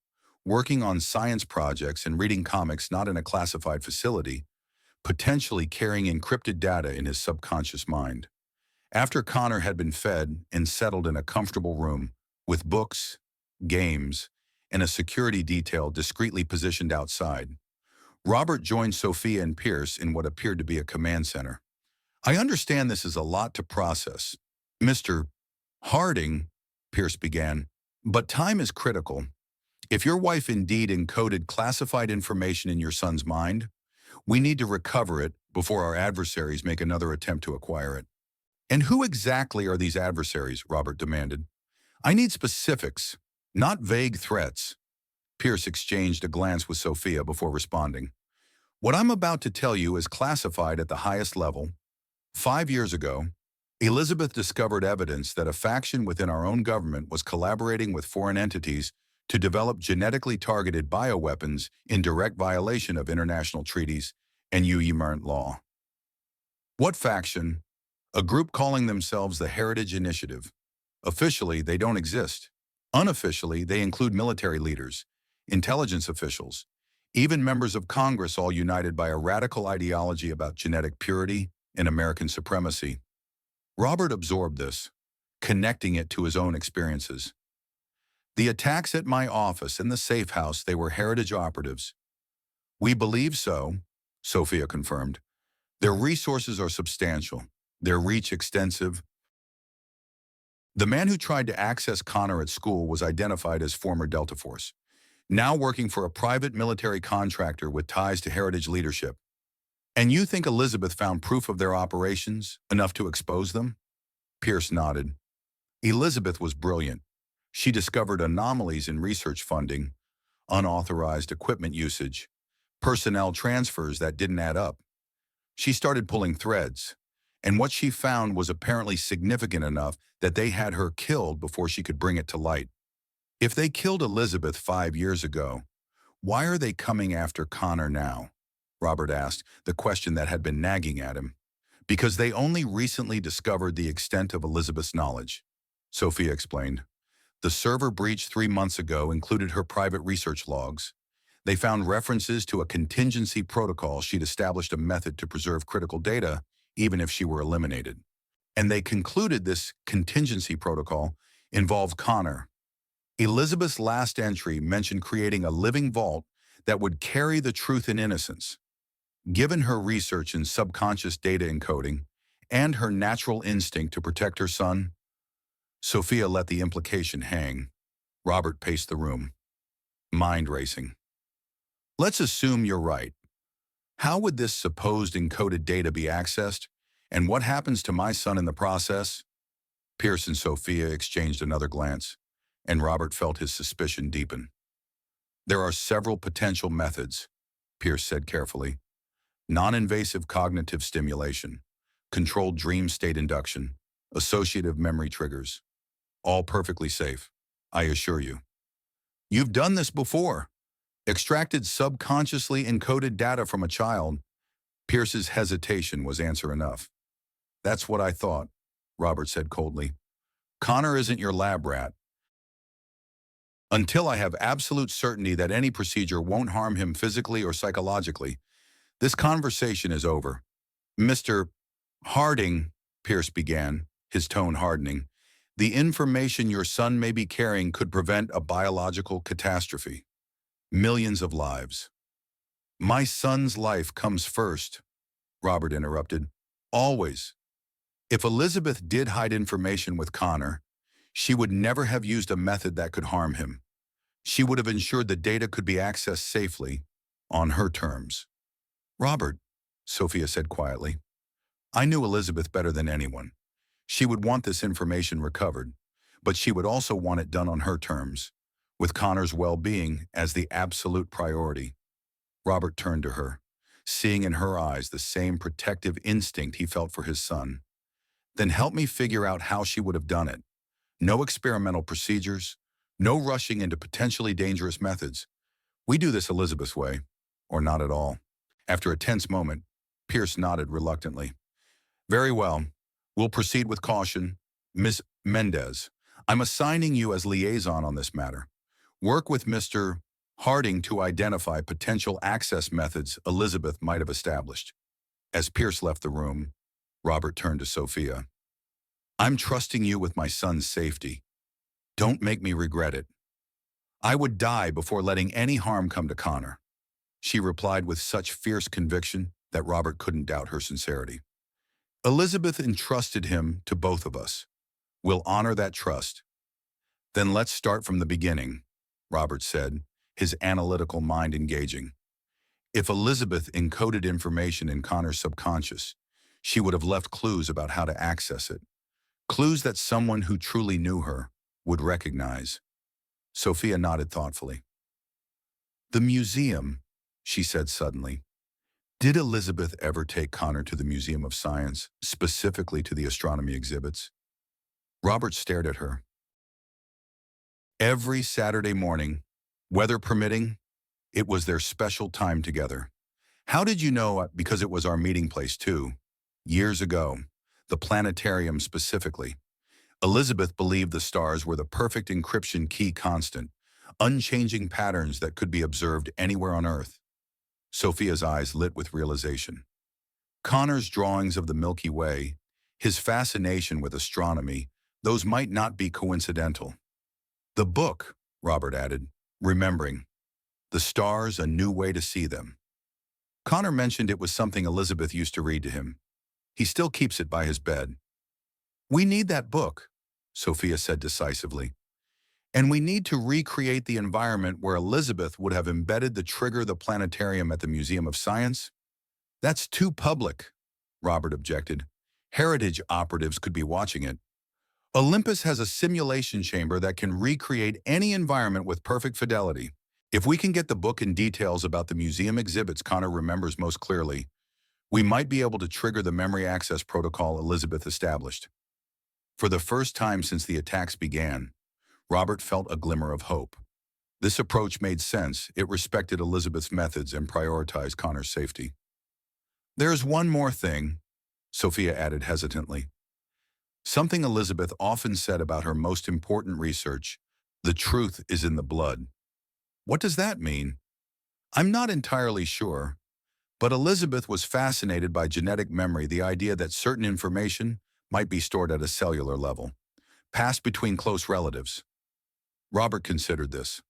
[SPEAKER 1] working on science projects and reading comics not in a classified facility, potentially carrying encrypted data in his subconscious mind. After Connor had been fed and settled in a comfortable room with books, games, and a security detail discreetly positioned outside, Robert joined Sophia and Pierce in what appeared to be a command center. "I understand this is a lot to process, Mr. Harding," Pierce began, "but time is critical. If your wife indeed encoded classified information in your son's mind, we need to recover it before our adversaries make another attempt to acquire it." "And who exactly are these adversaries?" Robert demanded. "I need specifics, not vague threats." Pierce exchanged a glance with Sophia before responding. "What I'm about to tell you is classified at the highest level. 5 years ago, Elizabeth discovered evidence that a faction within our own government was collaborating with foreign entities to develop genetically targeted bioweapons in direct violation of international treaties and UEMERNT law." "What faction?" "A group calling themselves the Heritage Initiative. Officially, they don't exist. Unofficially, they include military leaders, intelligence officials, even members of Congress, all united by a radical ideology about genetic purity and American supremacy." Robert absorbed this, connecting it to his own experiences. "The attacks at my office and the safe house, they were heritage operatives. We believe so, Sophia confirmed. Their resources are substantial, their reach extensive. The man who tried to access Connor at school was identified as former Delta Force, now working for a private military contractor with ties to heritage leadership. And you think Elizabeth found proof of their operations, enough to expose them? Pierce nodded. Elizabeth was brilliant. She discovered anomalies in research funding, unauthorized equipment usage, personnel transfers that didn't add up. She started pulling threads, and what she found was apparently significant enough that they had her killed before she could bring it to light. If they killed Elizabeth 5 years ago, why are they coming after Connor now? Robert asked, the question that had been nagging at him. Because they only recently discovered the extent of Elizabeth's knowledge, Sophia explained. The server breach 3 months ago included her private research logs. They found references to a contingency protocol she'd established a method to preserve critical data, even if she were eliminated. And they concluded this contingency protocol involved Connor. Elizabeth's last entry mentioned creating a living vault that would carry the truth in innocence. Given her research in subconscious data encoding and her natural instinct to protect her son, Sophia let the implication hang. Robert paced the room, mind racing. Let's assume you're right. How would this supposed encoded data be accessed, and what happens to my son in the process? Pierce and Sophia exchanged another glance, and Robert felt his suspicion deepen. There are several potential methods, Pierce said carefully. Non-invasive cognitive stimulation, controlled dream state induction, associative memory triggers. All perfectly safe, I assure you. You've done this before. Extracted subconsciously encoded data from a child. Pierce's hesitation was answer enough. That's what I thought, Robert said coldly. Connor isn't your lab rat. Until I have absolute certainty that any procedure won't harm him physically or psychologically, this conversation is over. Mr. Harding, Pierce began, his tone hardening, the information your son may be carrying could prevent a biological catastrophe. Millions of lives. My son's life comes first, Robert interrupted. Always. If Elizabeth did hide information with Connor, she would never have used a method that could harm him. She would have ensured the data could be accessed safely, on her terms. Robert, Sophia said quietly, I knew Elizabeth better than anyone. She would want this information recovered, but she would also want it done on her terms, with Connor's well-being as the absolute priority. Robert turned to her, seeing in her eyes the same protective instinct he felt for his son. Then help me figure out how she would have done it. No experimental procedures, no rushing into potentially dangerous methods. We do this Elizabeth's way, or not at all. After a tense moment, Pierce nodded reluctantly. Very well. We'll proceed with caution. Miss Mendez, I'm assigning you as liaison on this matter. Work with Mr. Harding to identify potential access methods Elizabeth might have established. As Pierce left the room, Robert turned to Sophia. I'm trusting you with my son's safety. Don't make me regret it. I would die before letting any harm come to Connor. She replied with such fierce conviction that Robert couldn't doubt her sincerity. Elizabeth entrusted him to both of us. We'll honor that trust. Then let's start from the beginning, Robert said, his analytical mind engaging. If Elizabeth encoded information in Connor's subconscious, she would have left clues about how to access it. Clues that someone who truly knew her would recognize. Sophia nodded thoughtfully. The museum, she said suddenly. Did Elizabeth ever take Connor to the Museum of Science, specifically to the astronomy exhibits? Robert stared at her. Every Saturday morning, weather permitting, it was their special time together. How did you know? Because it was our meeting place too. Years ago, the planetarium specifically. Elizabeth believed the stars were the perfect encryption key constant, unchanging patterns that could be observed anywhere on Earth. Sophia's eyes lit with realization. Connor's drawings of the Milky Way, his fascination with astronomy, those might not be coincidental. The book, Robert added, remembering. The stars, a new way to see them. Connor mentioned it was something Elizabeth used to read to him. He still keeps it by his bed. We need that book, Sophia said decisively. And we need to recreate the environment where Elizabeth would have embedded the planetarium at the Museum of Science. That's too public, Robert objected. Heritage operatives could be watching it. Olympus has a simulation chamber that can recreate any environment with perfect fidelity. If we can get the book and details about the museum exhibits Connor remembers most clearly, we might be able to trigger the memory access protocol Elizabeth established. For the first time since the attacks began, Robert felt a glimmer of hope. This approach made sense. It respected Elizabeth's methods and prioritized Connor's safety. There's one more thing, Sophia added hesitantly. Something Elizabeth often said about her most important research: the truth is in the blood. What does that mean? I'm not entirely sure, but Elizabeth was fascinated by genetic memory, the idea that certain information might be stored at a cellular level, passed between close relatives. Robert considered this.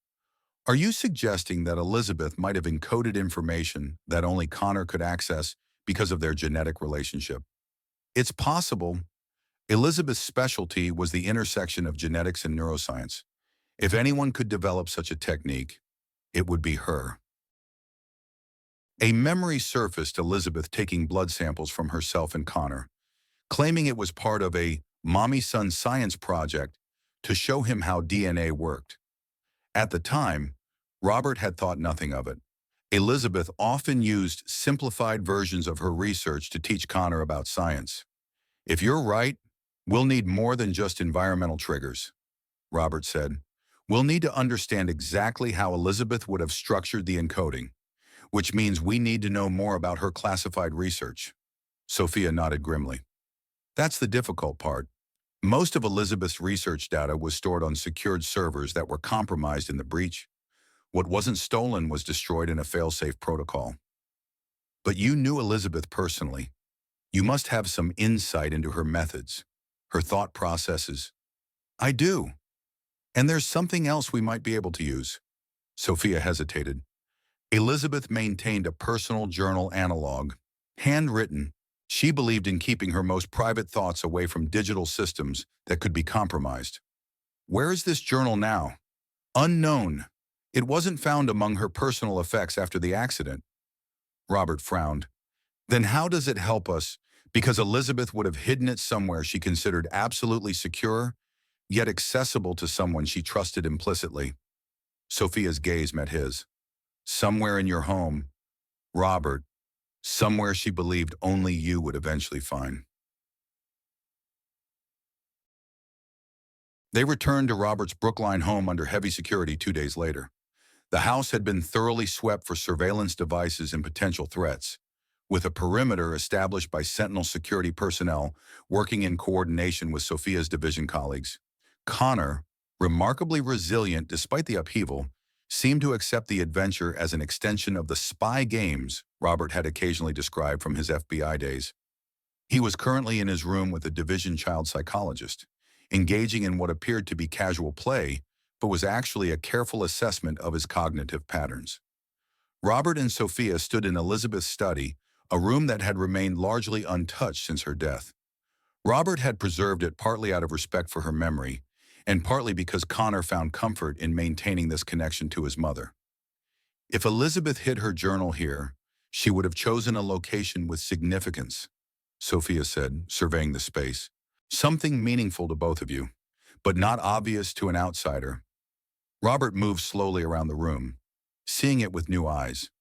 [SPEAKER 1] Are you suggesting that Elizabeth might have encoded information that only Connor could access because of their genetic relationship? It's possible. Elizabeth's specialty was the intersection of genetics and neuroscience. If anyone could develop such a technique, it would be her. A memory surfaced Elizabeth taking blood samples from herself and Connor, claiming it was part of a mommy-son science project to show him how DNA worked. At the time, Robert had thought nothing of it. Elizabeth often used simplified versions of her research to teach Connor about science. If you're right, we'll need more than just environmental triggers, Robert said. We'll need to understand exactly how Elizabeth would have structured the encoding, which means we need to know more about her classified research. Sophia nodded grimly. That's the difficult part. Most of Elizabeth's research data was stored on secured servers that were compromised in the breach. What wasn't stolen was destroyed in a fail-safe protocol. But you knew Elizabeth personally. You must have some insight into her methods, her thought processes. I do. And there's something else we might be able to use. Sophia hesitated. Elizabeth maintained a personal journal analog, handwritten. She believed in keeping her most private thoughts away from digital systems that could be compromised. Where is this journal now? Unknown. It wasn't found among her personal effects after the accident. Robert frowned. Then how does it help us? Because Elizabeth would have hidden it somewhere she considered absolutely secure, yet accessible to someone she trusted implicitly. Sophia's gaze met his. Somewhere in your home, Robert. Somewhere she believed only you would eventually find. They returned to Robert's Brookline home under heavy security 2 days later. The house had been thoroughly swept for surveillance devices and potential threats, with a perimeter established by Sentinel security personnel working in coordination with Sophia's division colleagues. Connor, remarkably resilient despite the upheaval, seemed to accept the adventure as an extension of the spy games Robert had occasionally described from his FBI days. He was currently in his room with a division child psychologist, engaging in what appeared to be casual play, but was actually a careful assessment of his cognitive patterns. Robert and Sophia stood in Elizabeth's study, a room that had remained largely untouched since her death. Robert had preserved it partly out of respect for her memory, and partly because Connor found comfort in maintaining this connection to his mother. If Elizabeth hid her journal here, she would have chosen a location with significance, Sophia said, surveying the space. Something meaningful to both of you, but not obvious to an outsider. Robert moved slowly around the room, seeing it with new eyes.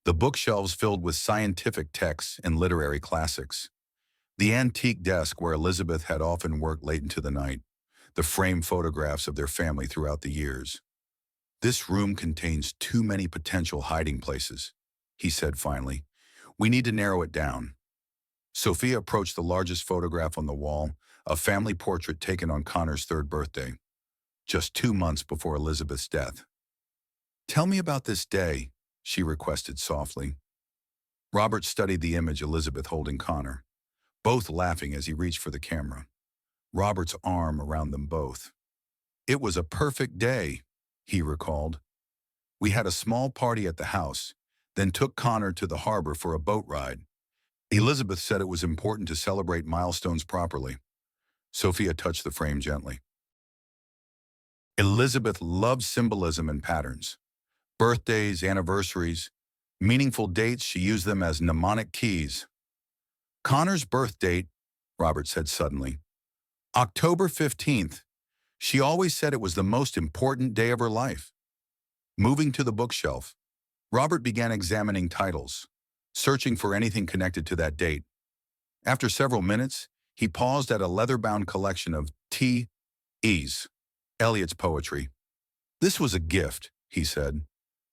[SPEAKER 1] The bookshelves filled with scientific texts and literary classics. The antique desk where Elizabeth had often worked late into the night. The framed photographs of their family throughout the years. This room contains too many potential hiding places, he said finally. We need to narrow it down. Sophia approached the largest photograph on the wall, a family portrait taken on Connor's 3rd birthday, just 2 months before Elizabeth's death. Tell me about this day, she requested softly. Robert studied the image, Elizabeth holding Connor, both laughing as he reached for the camera. Robert's arm around them both. It was a perfect day, he recalled. We had a small party at the house, then took Connor to the harbor for a boat ride. Elizabeth said it was important to celebrate milestones properly. Sophia touched the frame gently. Elizabeth loved symbolism and patterns. Birthdays, anniversaries, meaningful dates, she used them as mnemonic keys. Connor's birth date, Robert said suddenly. October 15th. She always said it was the most important day of her life. Moving to the bookshelf, Robert began examining titles, searching for anything connected to that date. After several minutes, he paused at a leather-bound collection of T.E.'s, Eliot's poetry. This was a gift, he said,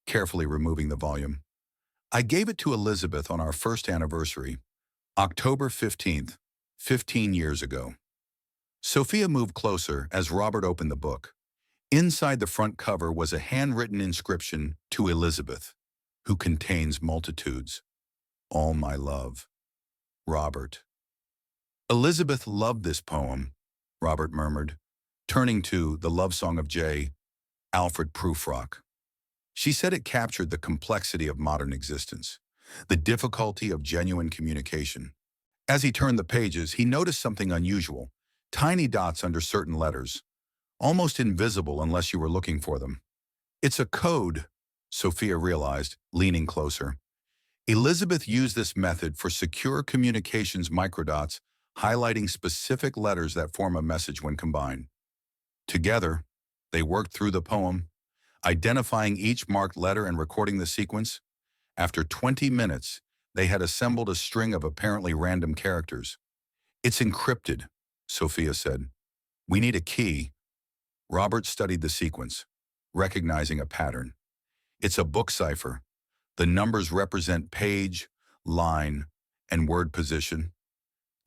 [SPEAKER 1] carefully removing the volume. I gave it to Elizabeth on our first anniversary, October 15th, 15 years ago. Sophia moved closer as Robert opened the book. Inside the front cover was a handwritten inscription to Elizabeth, who contains multitudes. All my love. Robert. Elizabeth loved this poem, Robert murmured, turning to The Love Song of J. Alfred Prufrock. She said it captured the complexity of modern existence, the difficulty of genuine communication. As he turned the pages, he noticed something unusual, tiny dots under certain letters, almost invisible unless you were looking for them. It's a code, Sophia realized, leaning closer. Elizabeth used this method for secure communications microdots, highlighting specific letters that form a message when combined. Together, they worked through the poem, identifying each marked letter and recording the sequence. After 20 minutes, they had assembled a string of apparently random characters. It's encrypted, Sophia said. We need a key. Robert studied the sequence, recognizing a pattern. It's a book cipher. The numbers represent page, line, and word position.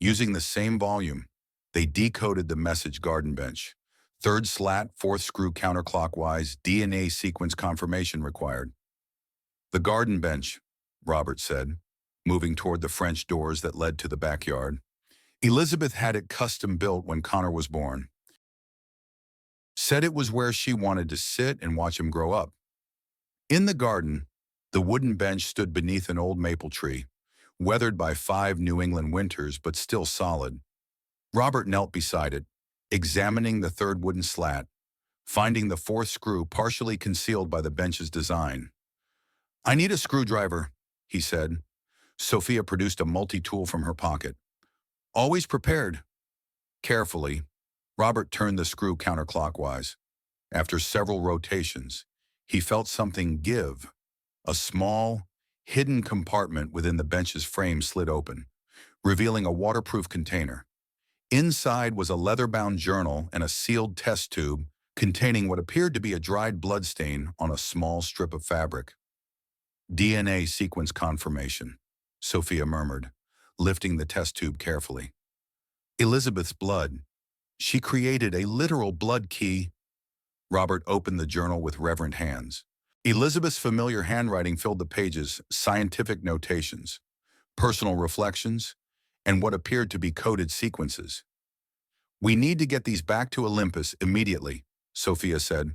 [SPEAKER 1] Using the same volume, they decoded the message garden bench. Third slat, fourth screw counterclockwise, DNA sequence confirmation required. The garden bench, Robert said, moving toward the French doors that led to the backyard. Elizabeth had it custom built when Connor was born. Said it was where she wanted to sit and watch him grow up. In the garden, the wooden bench stood beneath an old maple tree, weathered by 5 New England winters but still solid. Robert knelt beside it, examining the third wooden slat, finding the fourth screw partially concealed by the bench's design. I need a screwdriver, he said. Sophia produced a multi-tool from her pocket. Always prepared. Carefully, Robert turned the screw counterclockwise. After several rotations, he felt something give. A small, hidden compartment within the bench's frame slid open, revealing a waterproof container. Inside was a leather-bound journal and a sealed test tube containing what appeared to be a dried bloodstain on a small strip of fabric. DNA sequence confirmation, Sophia murmured, lifting the test tube carefully. Elizabeth's blood. She created a literal blood key. Robert opened the journal with reverent hands. Elizabeth's familiar handwriting filled the pages, scientific notations, personal reflections, and what appeared to be coded sequences. We need to get these back to Olympus immediately, Sophia said.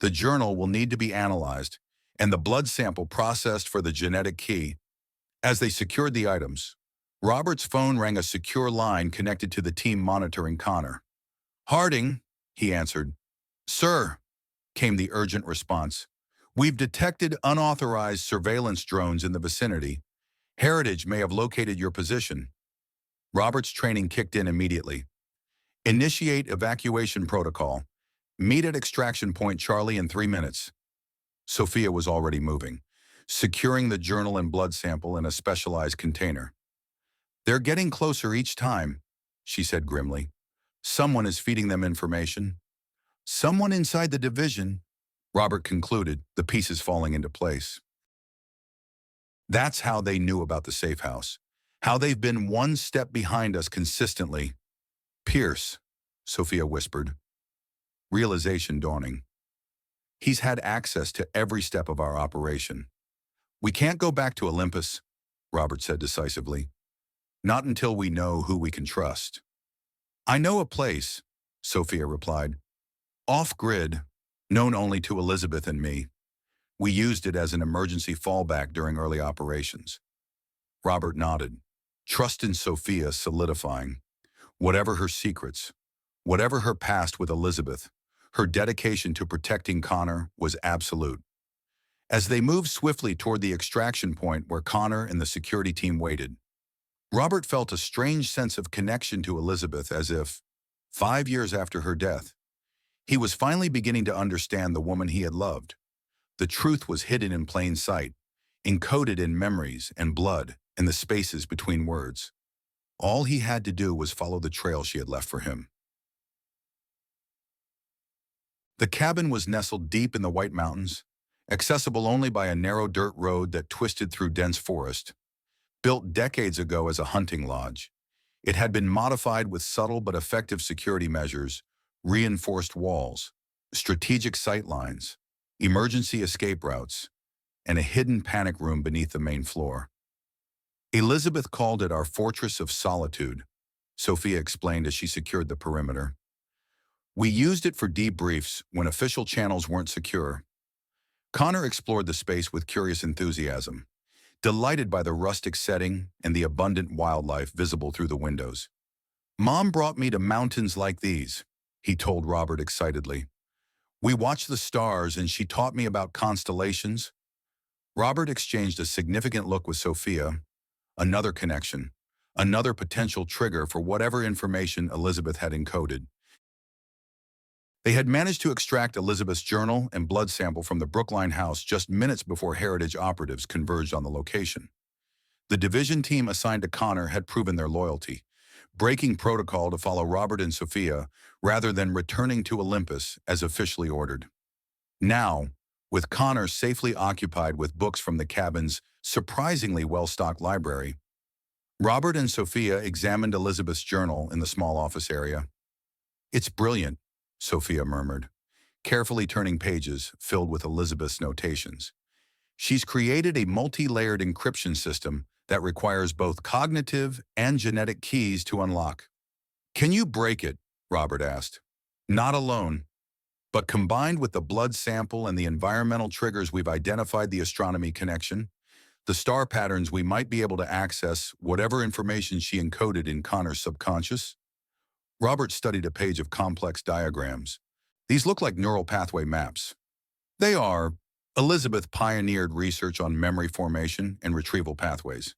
[SPEAKER 1] The journal will need to be analyzed, and the blood sample processed for the genetic key. As they secured the items, Robert's phone rang a secure line connected to the team monitoring Connor. Harding, he answered. Sir, came the urgent response. We've detected unauthorized surveillance drones in the vicinity. Heritage may have located your position. Robert's training kicked in immediately. Initiate evacuation protocol. Meet at extraction point Charlie in 3 minutes. Sophia was already moving, securing the journal and blood sample in a specialized container. They're getting closer each time, she said grimly. Someone is feeding them information. Someone inside the division, Robert concluded, the pieces falling into place. That's how they knew about the safe house, how they've been one step behind us consistently. Pierce, Sophia whispered, realization dawning. He's had access to every step of our operation. We can't go back to Olympus, Robert said decisively. Not until we know who we can trust. I know a place, Sophia replied. Off-grid, known only to Elizabeth and me. We used it as an emergency fallback during early operations. Robert nodded. Trust in Sophia solidifying. Whatever her secrets, whatever her past with Elizabeth, her dedication to protecting Connor was absolute. As they moved swiftly toward the extraction point where Connor and the security team waited, Robert felt a strange sense of connection to Elizabeth as if, 5 years after her death, he was finally beginning to understand the woman he had loved. The truth was hidden in plain sight, encoded in memories and blood and the spaces between words. All he had to do was follow the trail she had left for him. The cabin was nestled deep in the White Mountains, accessible only by a narrow dirt road that twisted through dense forest. Built decades ago as a hunting lodge, it had been modified with subtle but effective security measures, reinforced walls, strategic sight lines, emergency escape routes, and a hidden panic room beneath the main floor. Elizabeth called it our fortress of solitude, Sophia explained as she secured the perimeter. We used it for debriefs when official channels weren't secure. Connor explored the space with curious enthusiasm, delighted by the rustic setting and the abundant wildlife visible through the windows. Mom brought me to mountains like these, he told Robert excitedly. We watched the stars and she taught me about constellations. Robert exchanged a significant look with Sophia, another connection, another potential trigger for whatever information Elizabeth had encoded. They had managed to extract Elizabeth's journal and blood sample from the Brookline house just minutes before Heritage operatives converged on the location. The division team assigned to Connor had proven their loyalty, breaking protocol to follow Robert and Sophia rather than returning to Olympus as officially ordered. Now, with Connor safely occupied with books from the cabin's surprisingly well-stocked library, Robert and Sophia examined Elizabeth's journal in the small office area. It's brilliant, Sophia murmured, carefully turning pages filled with Elizabeth's notations. She's created a multi-layered encryption system that requires both cognitive and genetic keys to unlock. Can you break it? Robert asked. Not alone, but combined with the blood sample and the environmental triggers we've identified the astronomy connection, the star patterns we might be able to access whatever information she encoded in Connor's subconscious. Robert studied a page of complex diagrams. These look like neural pathway maps. They are. Elizabeth pioneered research on memory formation and retrieval pathways.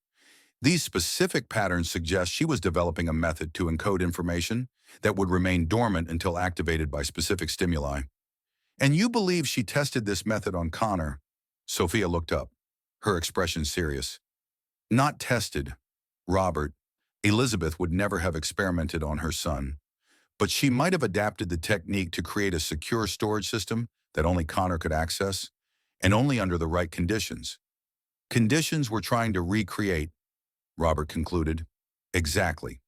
[SPEAKER 1] These specific patterns suggest she was developing a method to encode information that would remain dormant until activated by specific stimuli. And you believe she tested this method on Connor? Sophia looked up, her expression serious. Not tested, Robert. Elizabeth would never have experimented on her son, but she might have adapted the technique to create a secure storage system that only Connor could access, and only under the right conditions. Conditions we're trying to recreate, Robert concluded. Exactly.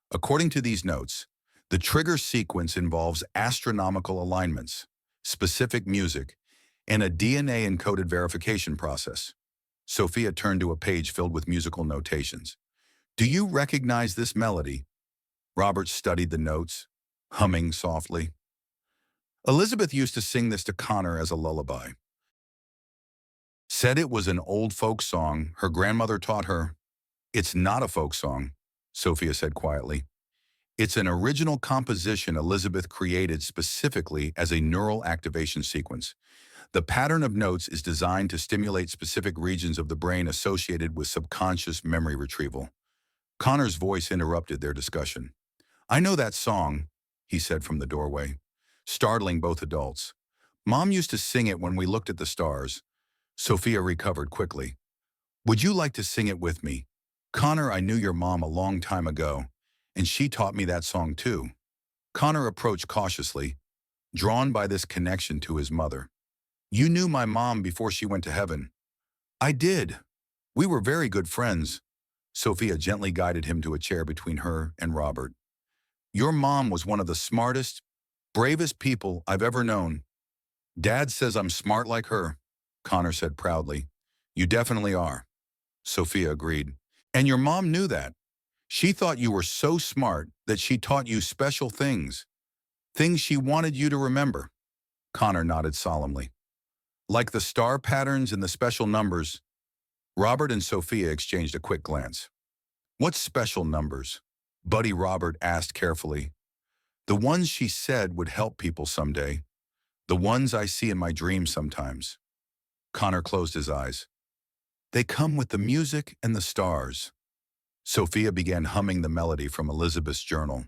[SPEAKER 1] According to these notes, the trigger sequence involves astronomical alignments, specific music, and a DNA-encoded verification process. Sophia turned to a page filled with musical notations. Do you recognize this melody? Robert studied the notes, humming softly. Elizabeth used to sing this to Connor as a lullaby. Said it was an old folk song her grandmother taught her. It's not a folk song, Sophia said quietly. It's an original composition Elizabeth created specifically as a neural activation sequence. The pattern of notes is designed to stimulate specific regions of the brain associated with subconscious memory retrieval. Connor's voice interrupted their discussion. I know that song, he said from the doorway, startling both adults. Mom used to sing it when we looked at the stars. Sophia recovered quickly. Would you like to sing it with me? Connor, I knew your mom a long time ago, and she taught me that song too. Connor approached cautiously, drawn by this connection to his mother. You knew my mom before she went to heaven. I did. We were very good friends. Sophia gently guided him to a chair between her and Robert. Your mom was one of the smartest, bravest people I've ever known. Dad says I'm smart like her, Connor said proudly. You definitely are, Sophia agreed. And your mom knew that. She thought you were so smart that she taught you special things she wanted you to remember. Connor nodded solemnly. Like the star patterns and the special numbers, Robert and Sophia exchanged a quick glance. What special numbers? Buddy Robert asked carefully. The ones she said would help people someday. The ones I see in my dreams sometimes. Connor closed his eyes. They come with the music and the stars. Sophia began humming the melody from Elizabeth's journal,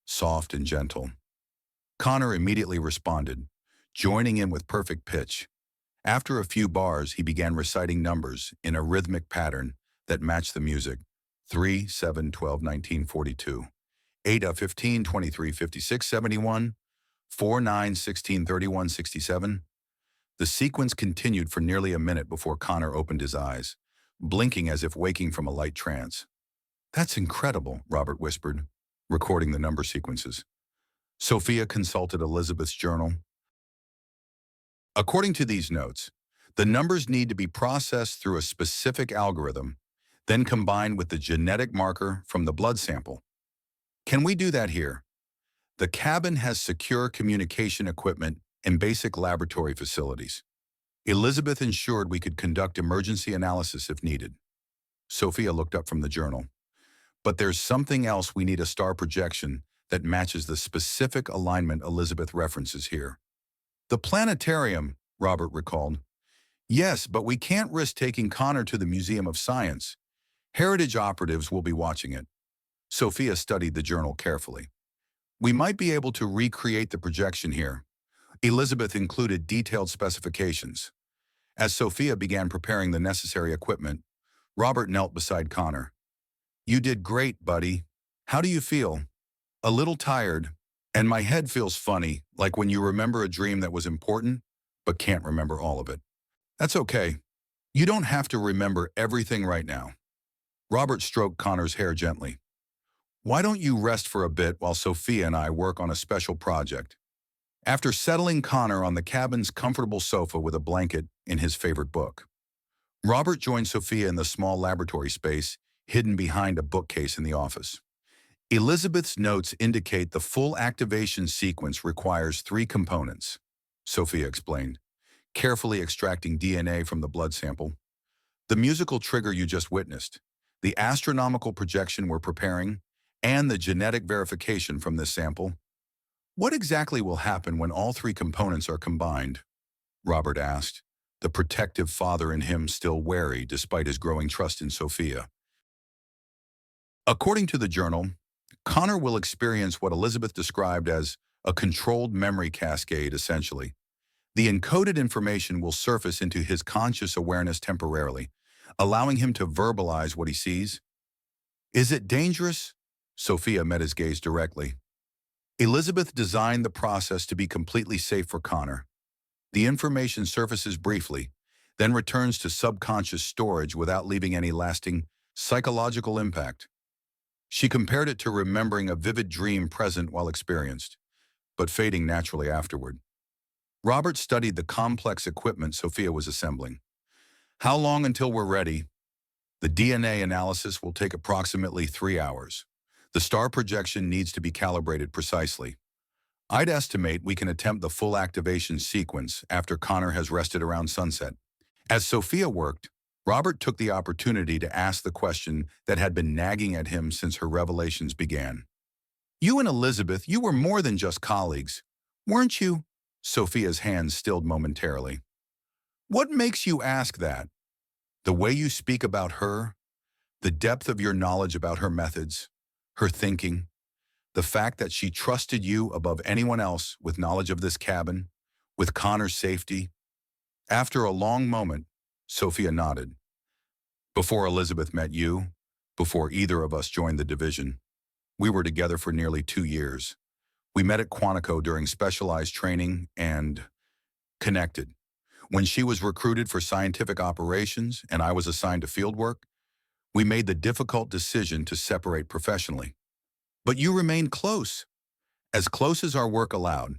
[SPEAKER 1] soft and gentle. Connor immediately responded, joining in with perfect pitch. After a few bars, he began reciting numbers in a rhythmic pattern that matched the music. 3, 7, 12, 19, 42. 8, 15, 23, 56, 71. 4, 9, 16, 31, 67. The sequence continued for nearly a minute before Connor opened his eyes, blinking as if waking from a light trance. That's incredible, Robert whispered, recording the number sequences. Sophia consulted Elizabeth's journal. According to these notes, the numbers need to be processed through a specific algorithm, then combined with the genetic marker from the blood sample. Can we do that here? The cabin has secure communication equipment and basic laboratory facilities. Elizabeth ensured we could conduct emergency analysis if needed. Sophia looked up from the journal. But there's something else. We need a star projection that matches the specific alignment Elizabeth references here. The planetarium, Robert recalled. Yes, but we can't risk taking Connor to the Museum of Science. Heritage operatives will be watching it. Sophia studied the journal carefully. We might be able to recreate the projection here. Elizabeth included detailed specifications. As Sophia began preparing the necessary equipment, Robert knelt beside Connor. You did great, buddy. How do you feel? A little tired, and my head feels funny, like when you remember a dream that was important, but can't remember all of it. That's okay. You don't have to remember everything right now. Robert stroked Connor's hair gently. Why don't you rest for a bit while Sophia and I work on a special project? After settling Connor on the cabin's comfortable sofa with a blanket in his favorite book, Robert joined Sophia in the small laboratory space hidden behind a bookcase in the office. Elizabeth's notes indicate the full activation sequence requires 3 components, Sophia explained, carefully extracting DNA from the blood sample. The musical trigger you just witnessed, the astronomical projection we're preparing, and the genetic verification from this sample. What exactly will happen when all 3 components are combined? Robert asked, the protective father in him still wary despite his growing trust in Sophia. According to the journal, Connor will experience what Elizabeth described as a controlled memory cascade, essentially. The encoded information will surface into his conscious awareness temporarily, allowing him to verbalize what he sees. Is it dangerous? Sophia met his gaze directly. Elizabeth designed the process to be completely safe for Connor. The information surfaces briefly, then returns to subconscious storage without leaving any lasting psychological impact. She compared it to remembering a vivid dream present while experienced, but fading naturally afterward. Robert studied the complex equipment Sophia was assembling. How long until we're ready? The DNA analysis will take approximately 3 hours. The star projection needs to be calibrated precisely. I'd estimate we can attempt the full activation sequence after Connor has rested around sunset. As Sophia worked, Robert took the opportunity to ask the question that had been nagging at him since her revelations began. You and Elizabeth, you were more than just colleagues, weren't you? Sophia's hands stilled momentarily. What makes you ask that? The way you speak about her, the depth of your knowledge about her methods, her thinking, the fact that she trusted you above anyone else with knowledge of this cabin, with Connor's safety. After a long moment, Sophia nodded. Before Elizabeth met you, before either of us joined the division, we were together for nearly 2 years. We met at Quantico during specialized training and connected. When she was recruited for scientific operations and I was assigned to field work, we made the difficult decision to separate professionally. But you remained close as our work allowed.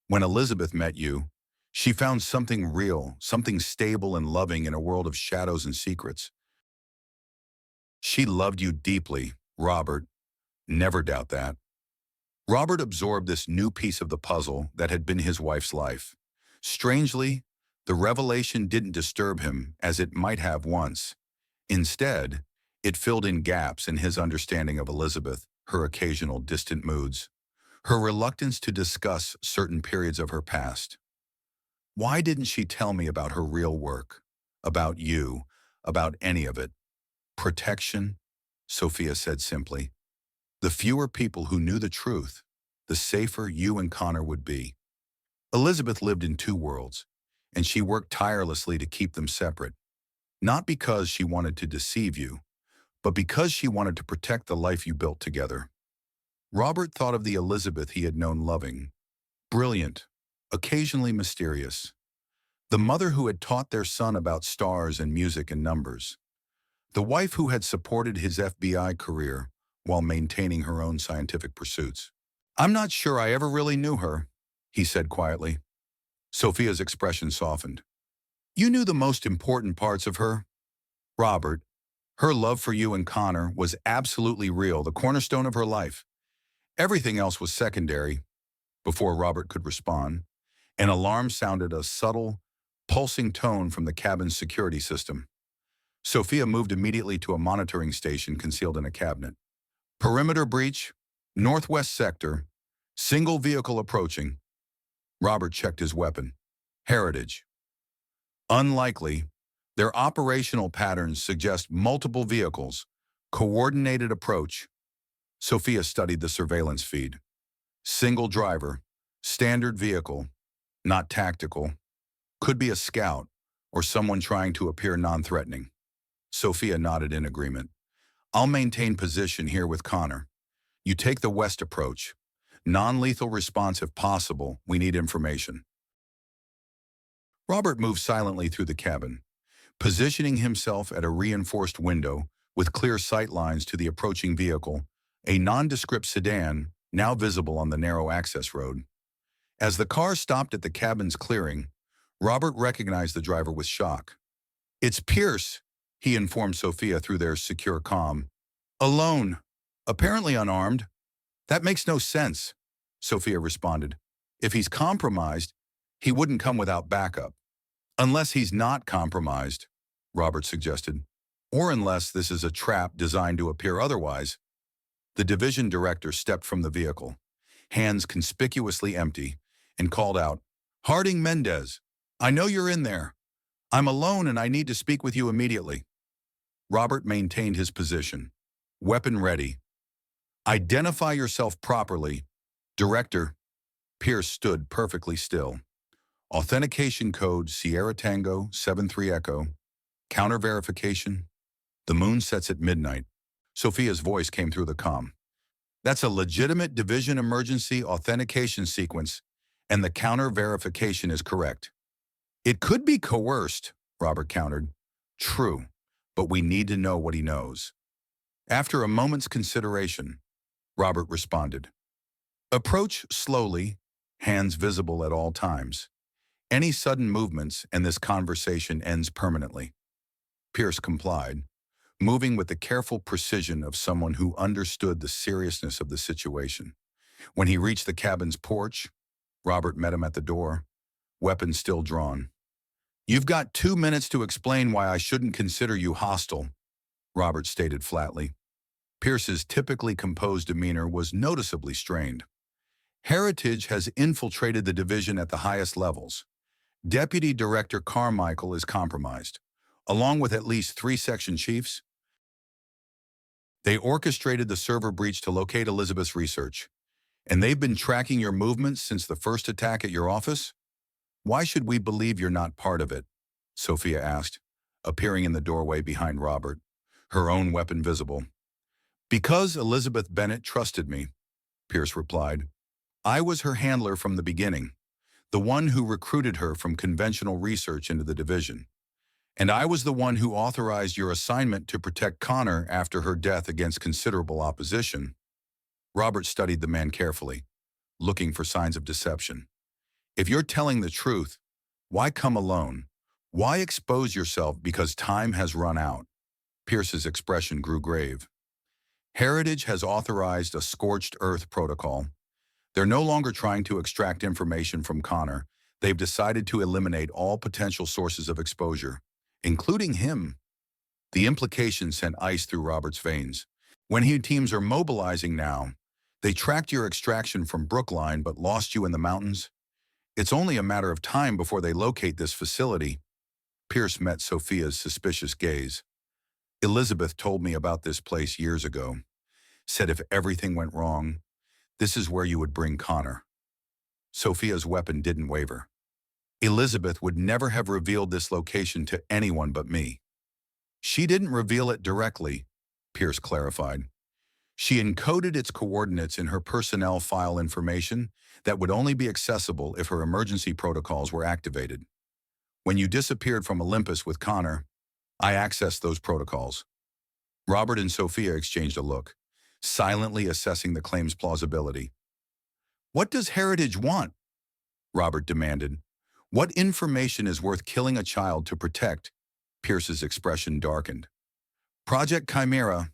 [SPEAKER 1] When Elizabeth met you, she found something real, something stable and loving in a world of shadows and secrets. She loved you deeply, Robert. Never doubt that. Robert absorbed this new piece of the puzzle that had been his wife's life. Strangely, The revelation didn't disturb him as it might have once. Instead, it filled in gaps in his understanding of Elizabeth, her occasional distant moods, her reluctance to discuss certain periods of her past. Why didn't she tell me about her real work? About you? About any of it? Protection, Sophia said simply. The fewer people who knew the truth, the safer you and Connor would be. Elizabeth lived in two worlds, and she worked tirelessly to keep them separate, not because she wanted to deceive you, but because she wanted to protect the life you built together. Robert thought of the Elizabeth he had known, loving, brilliant, occasionally mysterious. The mother who had taught their son about stars and music and numbers. The wife who had supported his FBI career while maintaining her own scientific pursuits. I'm not sure I ever really knew her, he said quietly. Sophia's expression softened. You knew the most important parts of her? Robert, her love for you and Connor was absolutely real, the cornerstone of her life. Everything else was secondary. Before Robert could respond, an alarm sounded, a subtle, pulsing tone from the cabin's security system. Sophia moved immediately to a monitoring station concealed in a cabinet. Perimeter breach, northwest sector, single vehicle approaching. Robert checked his weapon. Heritage. Unlikely. Their operational patterns suggest multiple vehicles. Coordinated approach. Sophia studied the surveillance feed. Single driver. Standard vehicle. Not tactical. Could be a scout or someone trying to appear non-threatening. Sophia nodded in agreement. I'll maintain position here with Connor. You take the west approach. Non-lethal response if possible. We need information. Robert moved silently through the cabin, positioning himself at a reinforced window with clear sight lines to the approaching vehicle, a nondescript sedan now visible on the narrow access road. As the car stopped at the cabin's clearing, Robert recognized the driver with shock. It's Pierce, he informed Sophia through their secure comm. Alone, apparently unarmed. That makes no sense, Sophia responded. If he's compromised, he wouldn't come without backup. Unless he's not compromised, Robert suggested, or unless this is a trap designed to appear otherwise. The division director stepped from the vehicle, hands conspicuously empty, and called out, Harding Mendez, I know you're in there. I'm alone and I need to speak with you immediately. Robert maintained his position, weapon ready. Identify yourself properly. Director. Pierce stood perfectly still. Authentication code Sierra Tango 73 Echo. Counter verification. The moon sets at midnight. Sophia's voice came through the comm. That's a legitimate division emergency authentication sequence, and the counter verification is correct. It could be coerced, Robert countered. True, but we need to know what he knows. After a moment's consideration, Robert responded. Approach slowly, hands visible at all times. Any sudden movements and this conversation ends permanently. Pierce complied, moving with the careful precision of someone who understood the seriousness of the situation. When he reached the cabin's porch, Robert met him at the door, weapon still drawn. You've got 2 minutes to explain why I shouldn't consider you hostile, Robert stated flatly. Pierce's typically composed demeanor was noticeably strained. Heritage has infiltrated the division at the highest levels. Deputy Director Carmichael is compromised, along with at least 3 section chiefs. They orchestrated the server breach to locate Elizabeth's research, and they've been tracking your movements since the first attack at your office? Why should we believe you're not part of it? Sophia asked, appearing in the doorway behind Robert, her own weapon visible. Because Elizabeth Bennett trusted me, Pierce replied. I was her handler from the beginning, the one who recruited her from conventional research into the division. And I was the one who authorized your assignment to protect Connor after her death against considerable opposition. Robert studied the man carefully, looking for signs of deception. If you're telling the truth, why come alone? Why expose yourself because time has run out? Pierce's expression grew grave. Heritage has authorized a scorched earth protocol. They're no longer trying to extract information from Connor. They've decided to eliminate all potential sources of exposure, including him. The implication sent ice through Robert's veins. When he teams are mobilizing now, they tracked your extraction from Brookline but lost you in the mountains. It's only a matter of time before they locate this facility. Pierce met Sophia's suspicious gaze. Elizabeth told me about this place years ago. Said if everything went wrong, this is where you would bring Connor. Sophia's weapon didn't waver. Elizabeth would never have revealed this location to anyone but me. She didn't reveal it directly, Pierce clarified. She encoded its coordinates in her personnel file information that would only be accessible if her emergency protocols were activated. When you disappeared from Olympus with Connor, I accessed those protocols. Robert and Sophia exchanged a look, silently assessing the claim's plausibility. What does Heritage want? Robert demanded. What information is worth killing a child to protect? Pierce's expression darkened. Project Chimera,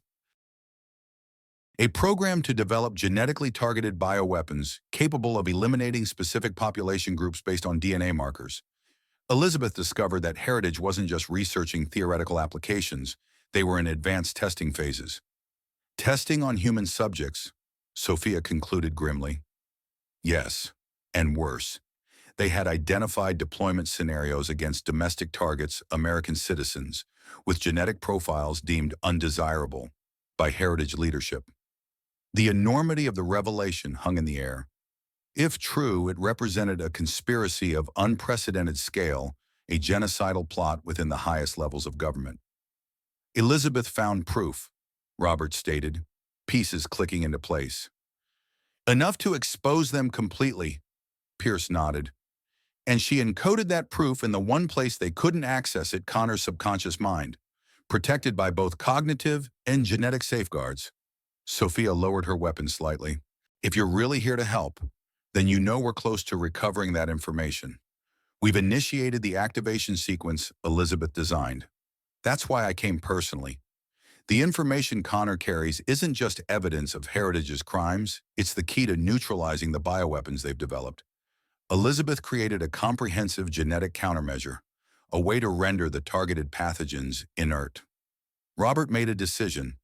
[SPEAKER 1] a program to develop genetically targeted bioweapons capable of eliminating specific population groups based on DNA markers. Elizabeth discovered that Heritage wasn't just researching theoretical applications, they were in advanced testing phases. Testing on human subjects, Sophia concluded grimly. Yes, and worse. They had identified deployment scenarios against domestic targets, American citizens, with genetic profiles deemed undesirable by Heritage leadership. The enormity of the revelation hung in the air. If true, it represented a conspiracy of unprecedented scale, a genocidal plot within the highest levels of government. Elizabeth found proof, Robert stated, pieces clicking into place. Enough to expose them completely, Pierce nodded. And she encoded that proof in the one place they couldn't access it, Connor's subconscious mind, protected by both cognitive and genetic safeguards. Sophia lowered her weapon slightly. If you're really here to help, then you know we're close to recovering that information. We've initiated the activation sequence Elizabeth designed. That's why I came personally. The information Connor carries isn't just evidence of Heritage's crimes, it's the key to neutralizing the bioweapons they've developed. Elizabeth created a comprehensive genetic countermeasure, a way to render the targeted pathogens inert. Robert made a decision,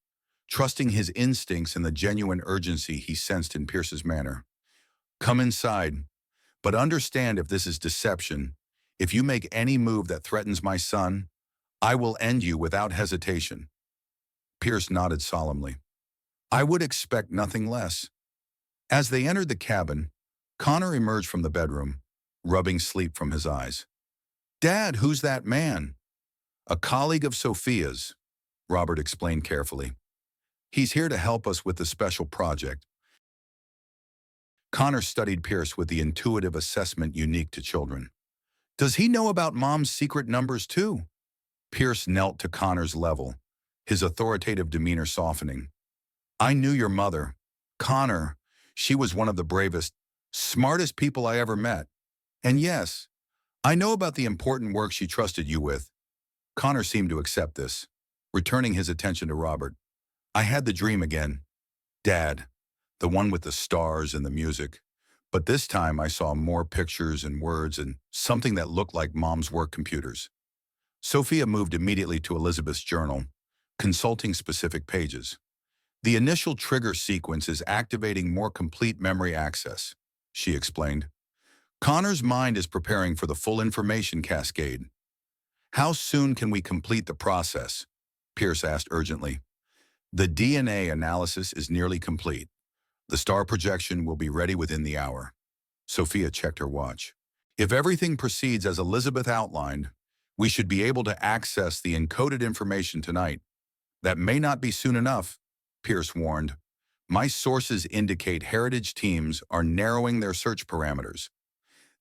[SPEAKER 1] trusting his instincts and the genuine urgency he sensed in Pierce's manner. Come inside, but understand if this is deception. If you make any move that threatens my son, I will end you without hesitation. Pierce nodded solemnly. I would expect nothing less. As they entered the cabin, Connor emerged from the bedroom, rubbing sleep from his eyes. Dad, who's that man? A colleague of Sophia's, Robert explained carefully. He's here to help us with the special project. Connor studied Pierce with the intuitive assessment unique to children. Does he know about Mom's secret numbers too? Pierce knelt to Connor's level, his authoritative demeanor softening. I knew your mother, Connor. She was one of the bravest, smartest people I ever met. And yes, I know about the important work she trusted you with. Connor seemed to accept this, returning his attention to Robert. I had the dream again. Dad, the one with the stars and the music. But this time I saw more pictures and words and something that looked like Mom's work computers. Sophia moved immediately to Elizabeth's journal, consulting specific pages. The initial trigger sequence is activating more complete memory access, she explained. Connor's mind is preparing for the full information cascade. How soon can we complete the process? Pierce asked urgently. The DNA analysis is nearly complete. The star projection will be ready within the hour. Sophia checked her watch. If everything proceeds as Elizabeth outlined, we should be able to access the encoded information tonight. That may not be soon enough, Pierce warned. My sources indicate Heritage teams are narrowing their search parameters.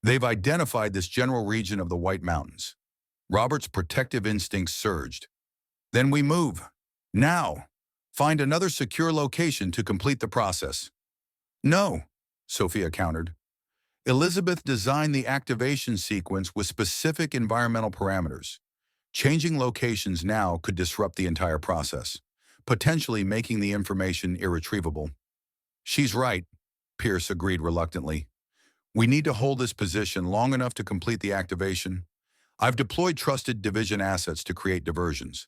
[SPEAKER 1] They've identified this general region of the White Mountains. Robert's protective instincts surged. Then we move. Now. Find another secure location to complete the process. No, Sophia countered. Elizabeth designed the activation sequence with specific environmental parameters. Changing locations now could disrupt the entire process, potentially making the information irretrievable. She's right, Pierce agreed reluctantly. We need to hold this position long enough to complete the activation. I've deployed trusted division assets to create diversions,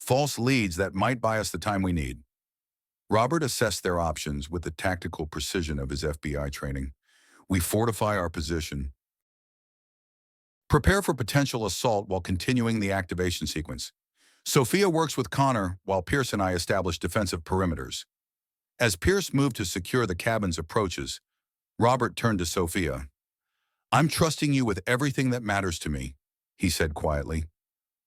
[SPEAKER 1] false leads that might buy us the time we need. Robert assessed their options with the tactical precision of his FBI training. We fortify our position, prepare for potential assault while continuing the activation sequence. Sophia works with Connor while Pierce and I establish defensive perimeters. As Pierce moved to secure the cabin's approaches, Robert turned to Sophia. I'm trusting you with everything that matters to me, he said quietly.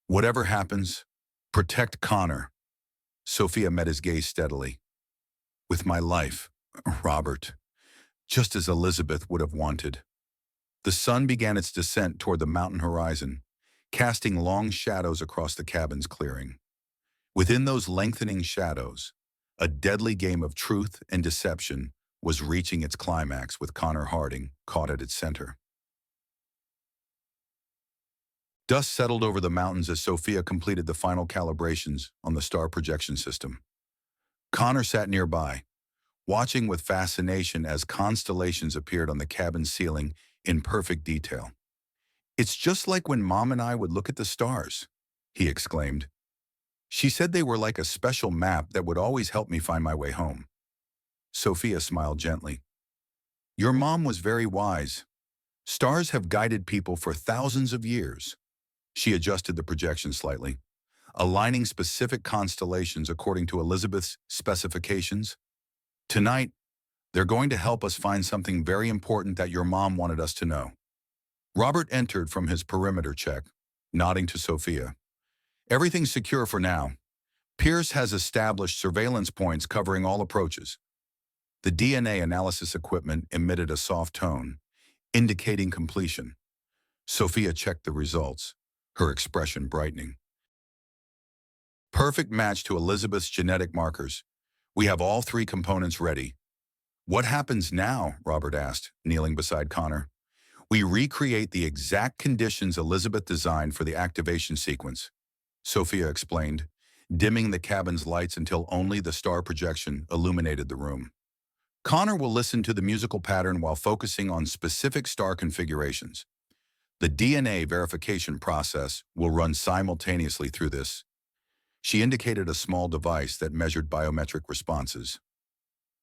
[SPEAKER 1] Whatever happens, protect Connor. Sophia met his gaze steadily. With my life, Robert, just as Elizabeth would have wanted. The sun began its descent toward the mountain horizon, casting long shadows across the cabin's clearing. Within those lengthening shadows, a deadly game of truth and deception was reaching its climax with Connor Harding caught at its center. Dust settled over the mountains as Sophia completed the final calibrations on the star projection system. Connor sat nearby, watching with fascination as constellations appeared on the cabin ceiling in perfect detail. It's just like when Mom and I would look at the stars, he exclaimed. She said they were like a special map that would always help me find my way home. Sophia smiled gently. Your mom was very wise. Stars have guided people for thousands of years. She adjusted the projection slightly, aligning specific constellations according to Elizabeth's specifications. Tonight, they're going to help us find something very important that your mom wanted us to know. Robert entered from his perimeter check, nodding to Sophia. Everything's secure for now. Pierce has established surveillance points covering all approaches. The DNA analysis equipment emitted a soft tone, indicating completion. Sophia checked the results, her expression brightening. Perfect match to Elizabeth's genetic markers. We have all three components ready. What happens now? Robert asked, kneeling beside Connor. We recreate the exact conditions Elizabeth designed for the activation sequence, Sophia explained, dimming the cabin's lights until only the star projection illuminated the room. Connor will listen to the musical pattern while focusing on specific star configurations. The DNA verification process will run simultaneously through this. She indicated a small device that measured biometric responses.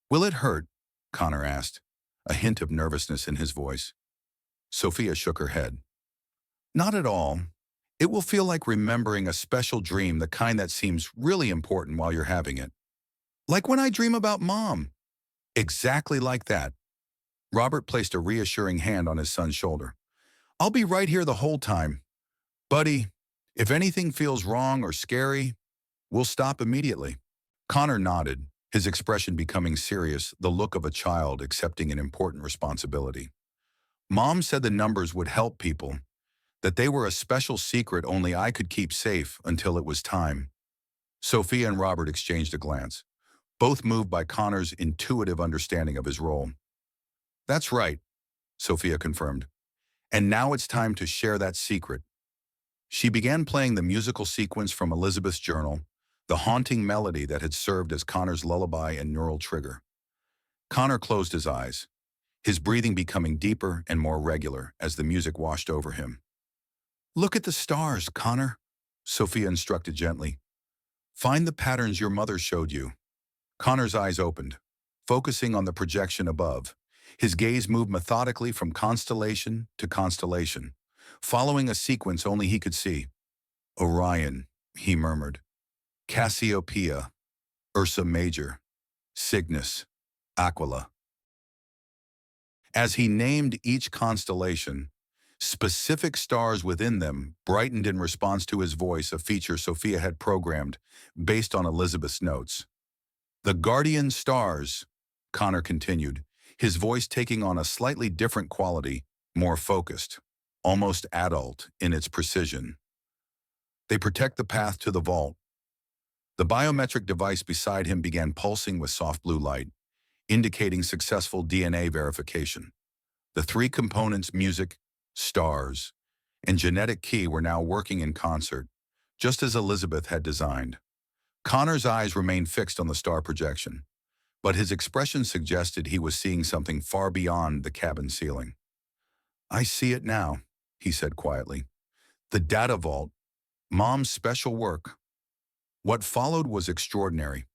[SPEAKER 1] Will it hurt? Connor asked, a hint of nervousness in his voice. Sophia shook her head. Not at all. It will feel like remembering a special dream, the kind that seems really important while you're having it. Like when I dream about Mom. Exactly like that. Robert placed a reassuring hand on his son's shoulder. I'll be right here the whole time. Buddy, if anything feels wrong or scary, we'll stop immediately. Connor nodded, his expression becoming serious, the look of a child accepting an important responsibility. Mom said the numbers would help people, that they were a special secret only I could keep safe until it was time. Sophia and Robert exchanged a glance, both moved by Connor's intuitive understanding of his role. That's right, Sophia confirmed. And now it's time to share that secret. She began playing the musical sequence from Elizabeth's journal, the haunting melody that had served as Connor's lullaby and neural trigger. Connor closed his eyes, his breathing becoming deeper and more regular as the music washed over him. Look at the stars, Connor, Sophia instructed gently. Find the patterns your mother showed you. Connor's eyes opened, focusing on the projection above. His gaze moved methodically from constellation to constellation, following a sequence only he could see. Orion, he murmured. Cassiopeia, Ursa Major, Cygnus, Aquila. As he named each constellation, specific stars within them brightened in response to his voice, a feature Sophia had programmed based on Elizabeth's notes. The guardian stars, Connor continued, his voice taking on a slightly different quality, more focused, almost adult in its precision. They protect the path to the vault. The biometric device beside him began pulsing with soft blue light, indicating successful DNA verification. The three components, music, stars, and genetic key, were now working in concert, just as Elizabeth had designed. Connor's eyes remained fixed on the star projection, but his expression suggested he was seeing something far beyond the cabin ceiling. I see it now, he said quietly. The data vault, Mom's special work. What followed was extraordinary.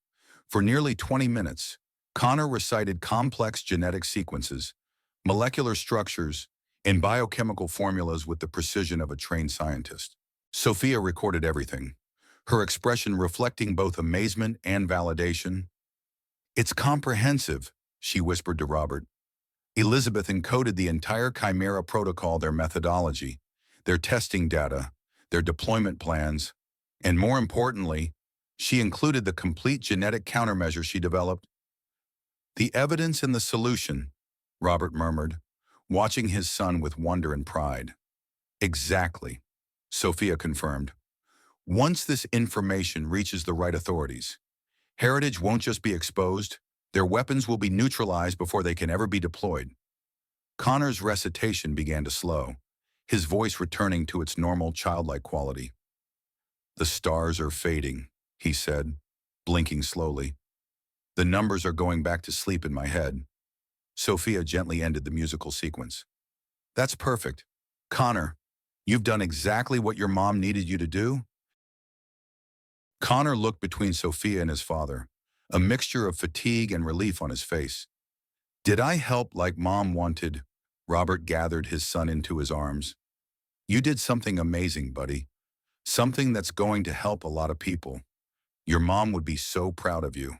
[SPEAKER 1] For nearly 20 minutes, Connor recited complex genetic sequences, molecular structures, and biochemical formulas with the precision of a trained scientist. Sophia recorded everything, her expression reflecting both amazement and validation. It's comprehensive, she whispered to Robert. Elizabeth encoded the entire Chimera protocol, their methodology, their testing data, their deployment plans, and more importantly, she included the complete genetic countermeasure she developed. The evidence and the solution, Robert murmured, watching his son with wonder and pride. Exactly, Sophia confirmed. Once this information reaches the right authorities, Heritage won't just be exposed, their weapons will be neutralized before they can ever be deployed. Connor's recitation began to slow, his voice returning to its normal childlike quality. The stars are fading, he said, blinking slowly. The numbers are going back to sleep in my head. Sophia gently ended the musical sequence. That's perfect. Connor, you've done exactly what your mom needed you to do. Connor looked between Sophia and his father, a mixture of fatigue and relief on his face. Did I help like Mom wanted? Robert gathered his son into his arms. You did something amazing, buddy. Something that's going to help a lot of people. Your mom would be so proud of you.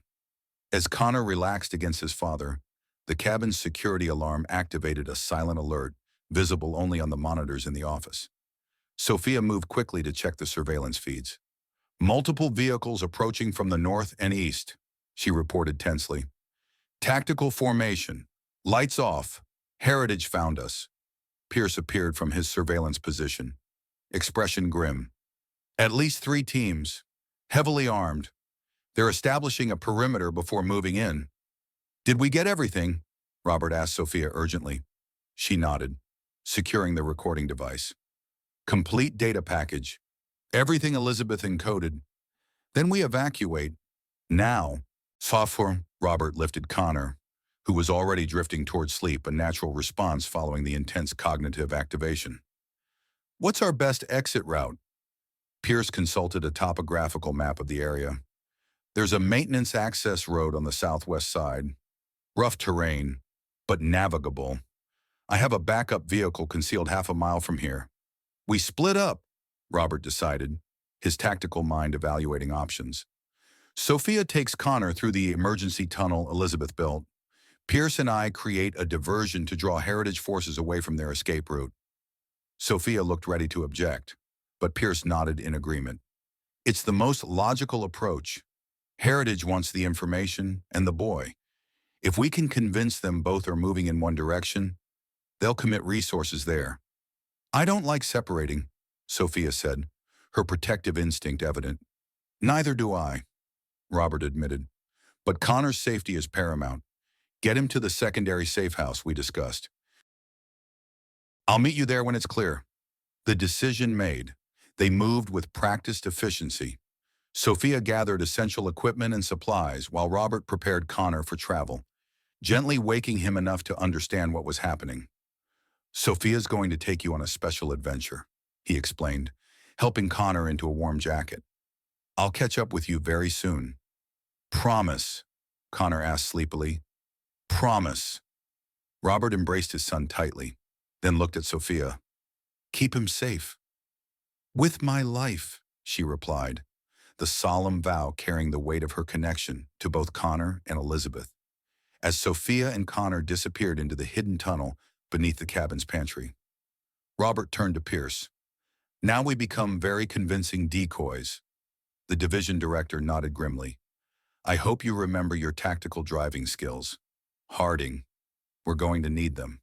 [SPEAKER 1] As Connor relaxed against his father, the cabin's security alarm activated a silent alert, visible only on the monitors in the office. Sophia moved quickly to check the surveillance feeds. Multiple vehicles approaching from the north and east, she reported tensely. Tactical formation. Lights off. Heritage found us. Pierce appeared from his surveillance position. Expression grim. At least 3 teams. Heavily armed. They're establishing a perimeter before moving in. Did we get everything? Robert asked Sophia urgently. She nodded, securing the recording device. Complete data package. Everything Elizabeth encoded. Then we evacuate. Now, software. Robert lifted Connor, who was already drifting towards sleep, a natural response following the intense cognitive activation. What's our best exit route? Pierce consulted a topographical map of the area. There's a maintenance access road on the southwest side. Rough terrain, but navigable. I have a backup vehicle concealed half a mile from here. We split up, Robert decided, his tactical mind evaluating options. Sophia takes Connor through the emergency tunnel Elizabeth built. Pierce and I create a diversion to draw Heritage forces away from their escape route. Sophia looked ready to object, but Pierce nodded in agreement. It's the most logical approach. Heritage wants the information and the boy. If we can convince them both are moving in one direction, they'll commit resources there. I don't like separating, Sophia said, her protective instinct evident. Neither do I, Robert admitted. But Connor's safety is paramount. Get him to the secondary safe house we discussed. I'll meet you there when it's clear. The decision made. They moved with practiced efficiency. Sophia gathered essential equipment and supplies while Robert prepared Connor for travel, gently waking him enough to understand what was happening. Sophia's going to take you on a special adventure, he explained, helping Connor into a warm jacket. I'll catch up with you very soon. Promise, Connor asked sleepily. Promise. Robert embraced his son tightly, then looked at Sophia. Keep him safe. With my life, she replied, the solemn vow carrying the weight of her connection to both Connor and Elizabeth. As Sophia and Connor disappeared into the hidden tunnel beneath the cabin's pantry, Robert turned to Pierce. Now we become very convincing decoys. The division director nodded grimly. I hope you remember your tactical driving skills. Harding, we're going to need them.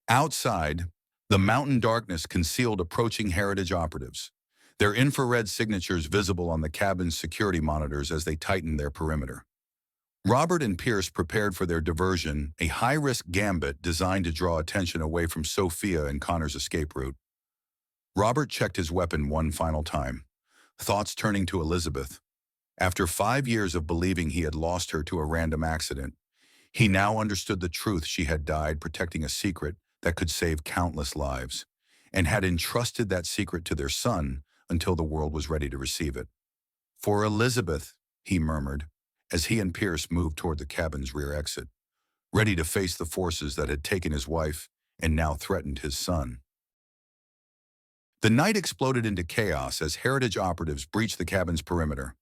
[SPEAKER 1] Outside, the mountain darkness concealed approaching Heritage operatives, their infrared signatures visible on the cabin's security monitors as they tightened their perimeter. Robert and Pierce prepared for their diversion, a high-risk gambit designed to draw attention away from Sophia and Connor's escape route. Robert checked his weapon one final time, thoughts turning to Elizabeth. After 5 years of believing he had lost her to a random accident, he now understood the truth: she had died protecting a secret that could save countless lives, and had entrusted that secret to their son until the world was ready to receive it. "For Elizabeth," he murmured, as he and Pierce moved toward the cabin's rear exit, ready to face the forces that had taken his wife and now threatened his son. The night exploded into chaos as Heritage operatives breached the cabin's perimeter.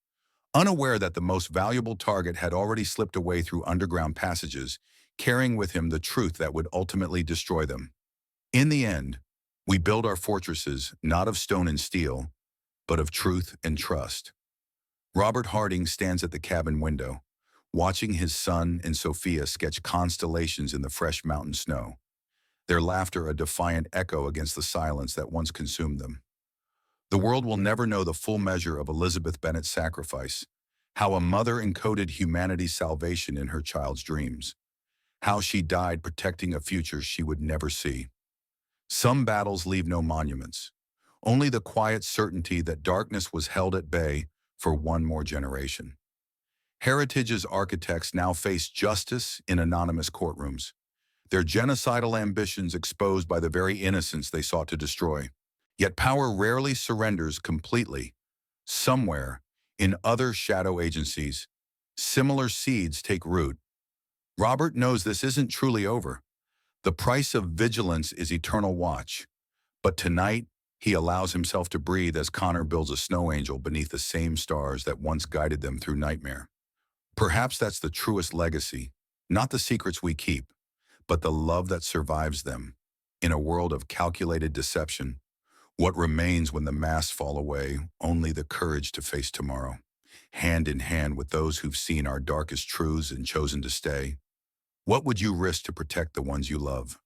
[SPEAKER 1] Unaware that the most valuable target had already slipped away through underground passages, carrying with him the truth that would ultimately destroy them. In the end, we build our fortresses not of stone and steel, but of truth and trust. Robert Harding stands at the cabin window, watching his son and Sophia sketch constellations in the fresh mountain snow, their laughter a defiant echo against the silence that once consumed them. The world will never know the full measure of Elizabeth Bennet's sacrifice, how a mother encoded humanity's salvation in her child's dreams, how she died protecting a future she would never see. Some battles leave no monuments, only the quiet certainty that darkness was held at bay for one more generation. Heritage's architects now face justice in anonymous courtrooms, their genocidal ambitions exposed by the very innocents they sought to destroy. Yet power rarely surrenders completely. Somewhere, in other shadow agencies, similar seeds take root. Robert knows this isn't truly over. The price of vigilance is eternal watch. But tonight, he allows himself to breathe as Connor builds a snow angel beneath the same stars that once guided them through nightmare. Perhaps that's the truest legacy, not the secrets we keep, but the love that survives them. In a world of calculated deception, what remains when the masks fall away? Only the courage to face tomorrow, hand in hand with those who've seen our darkest truths and chosen to stay. What would you risk to protect the ones you love?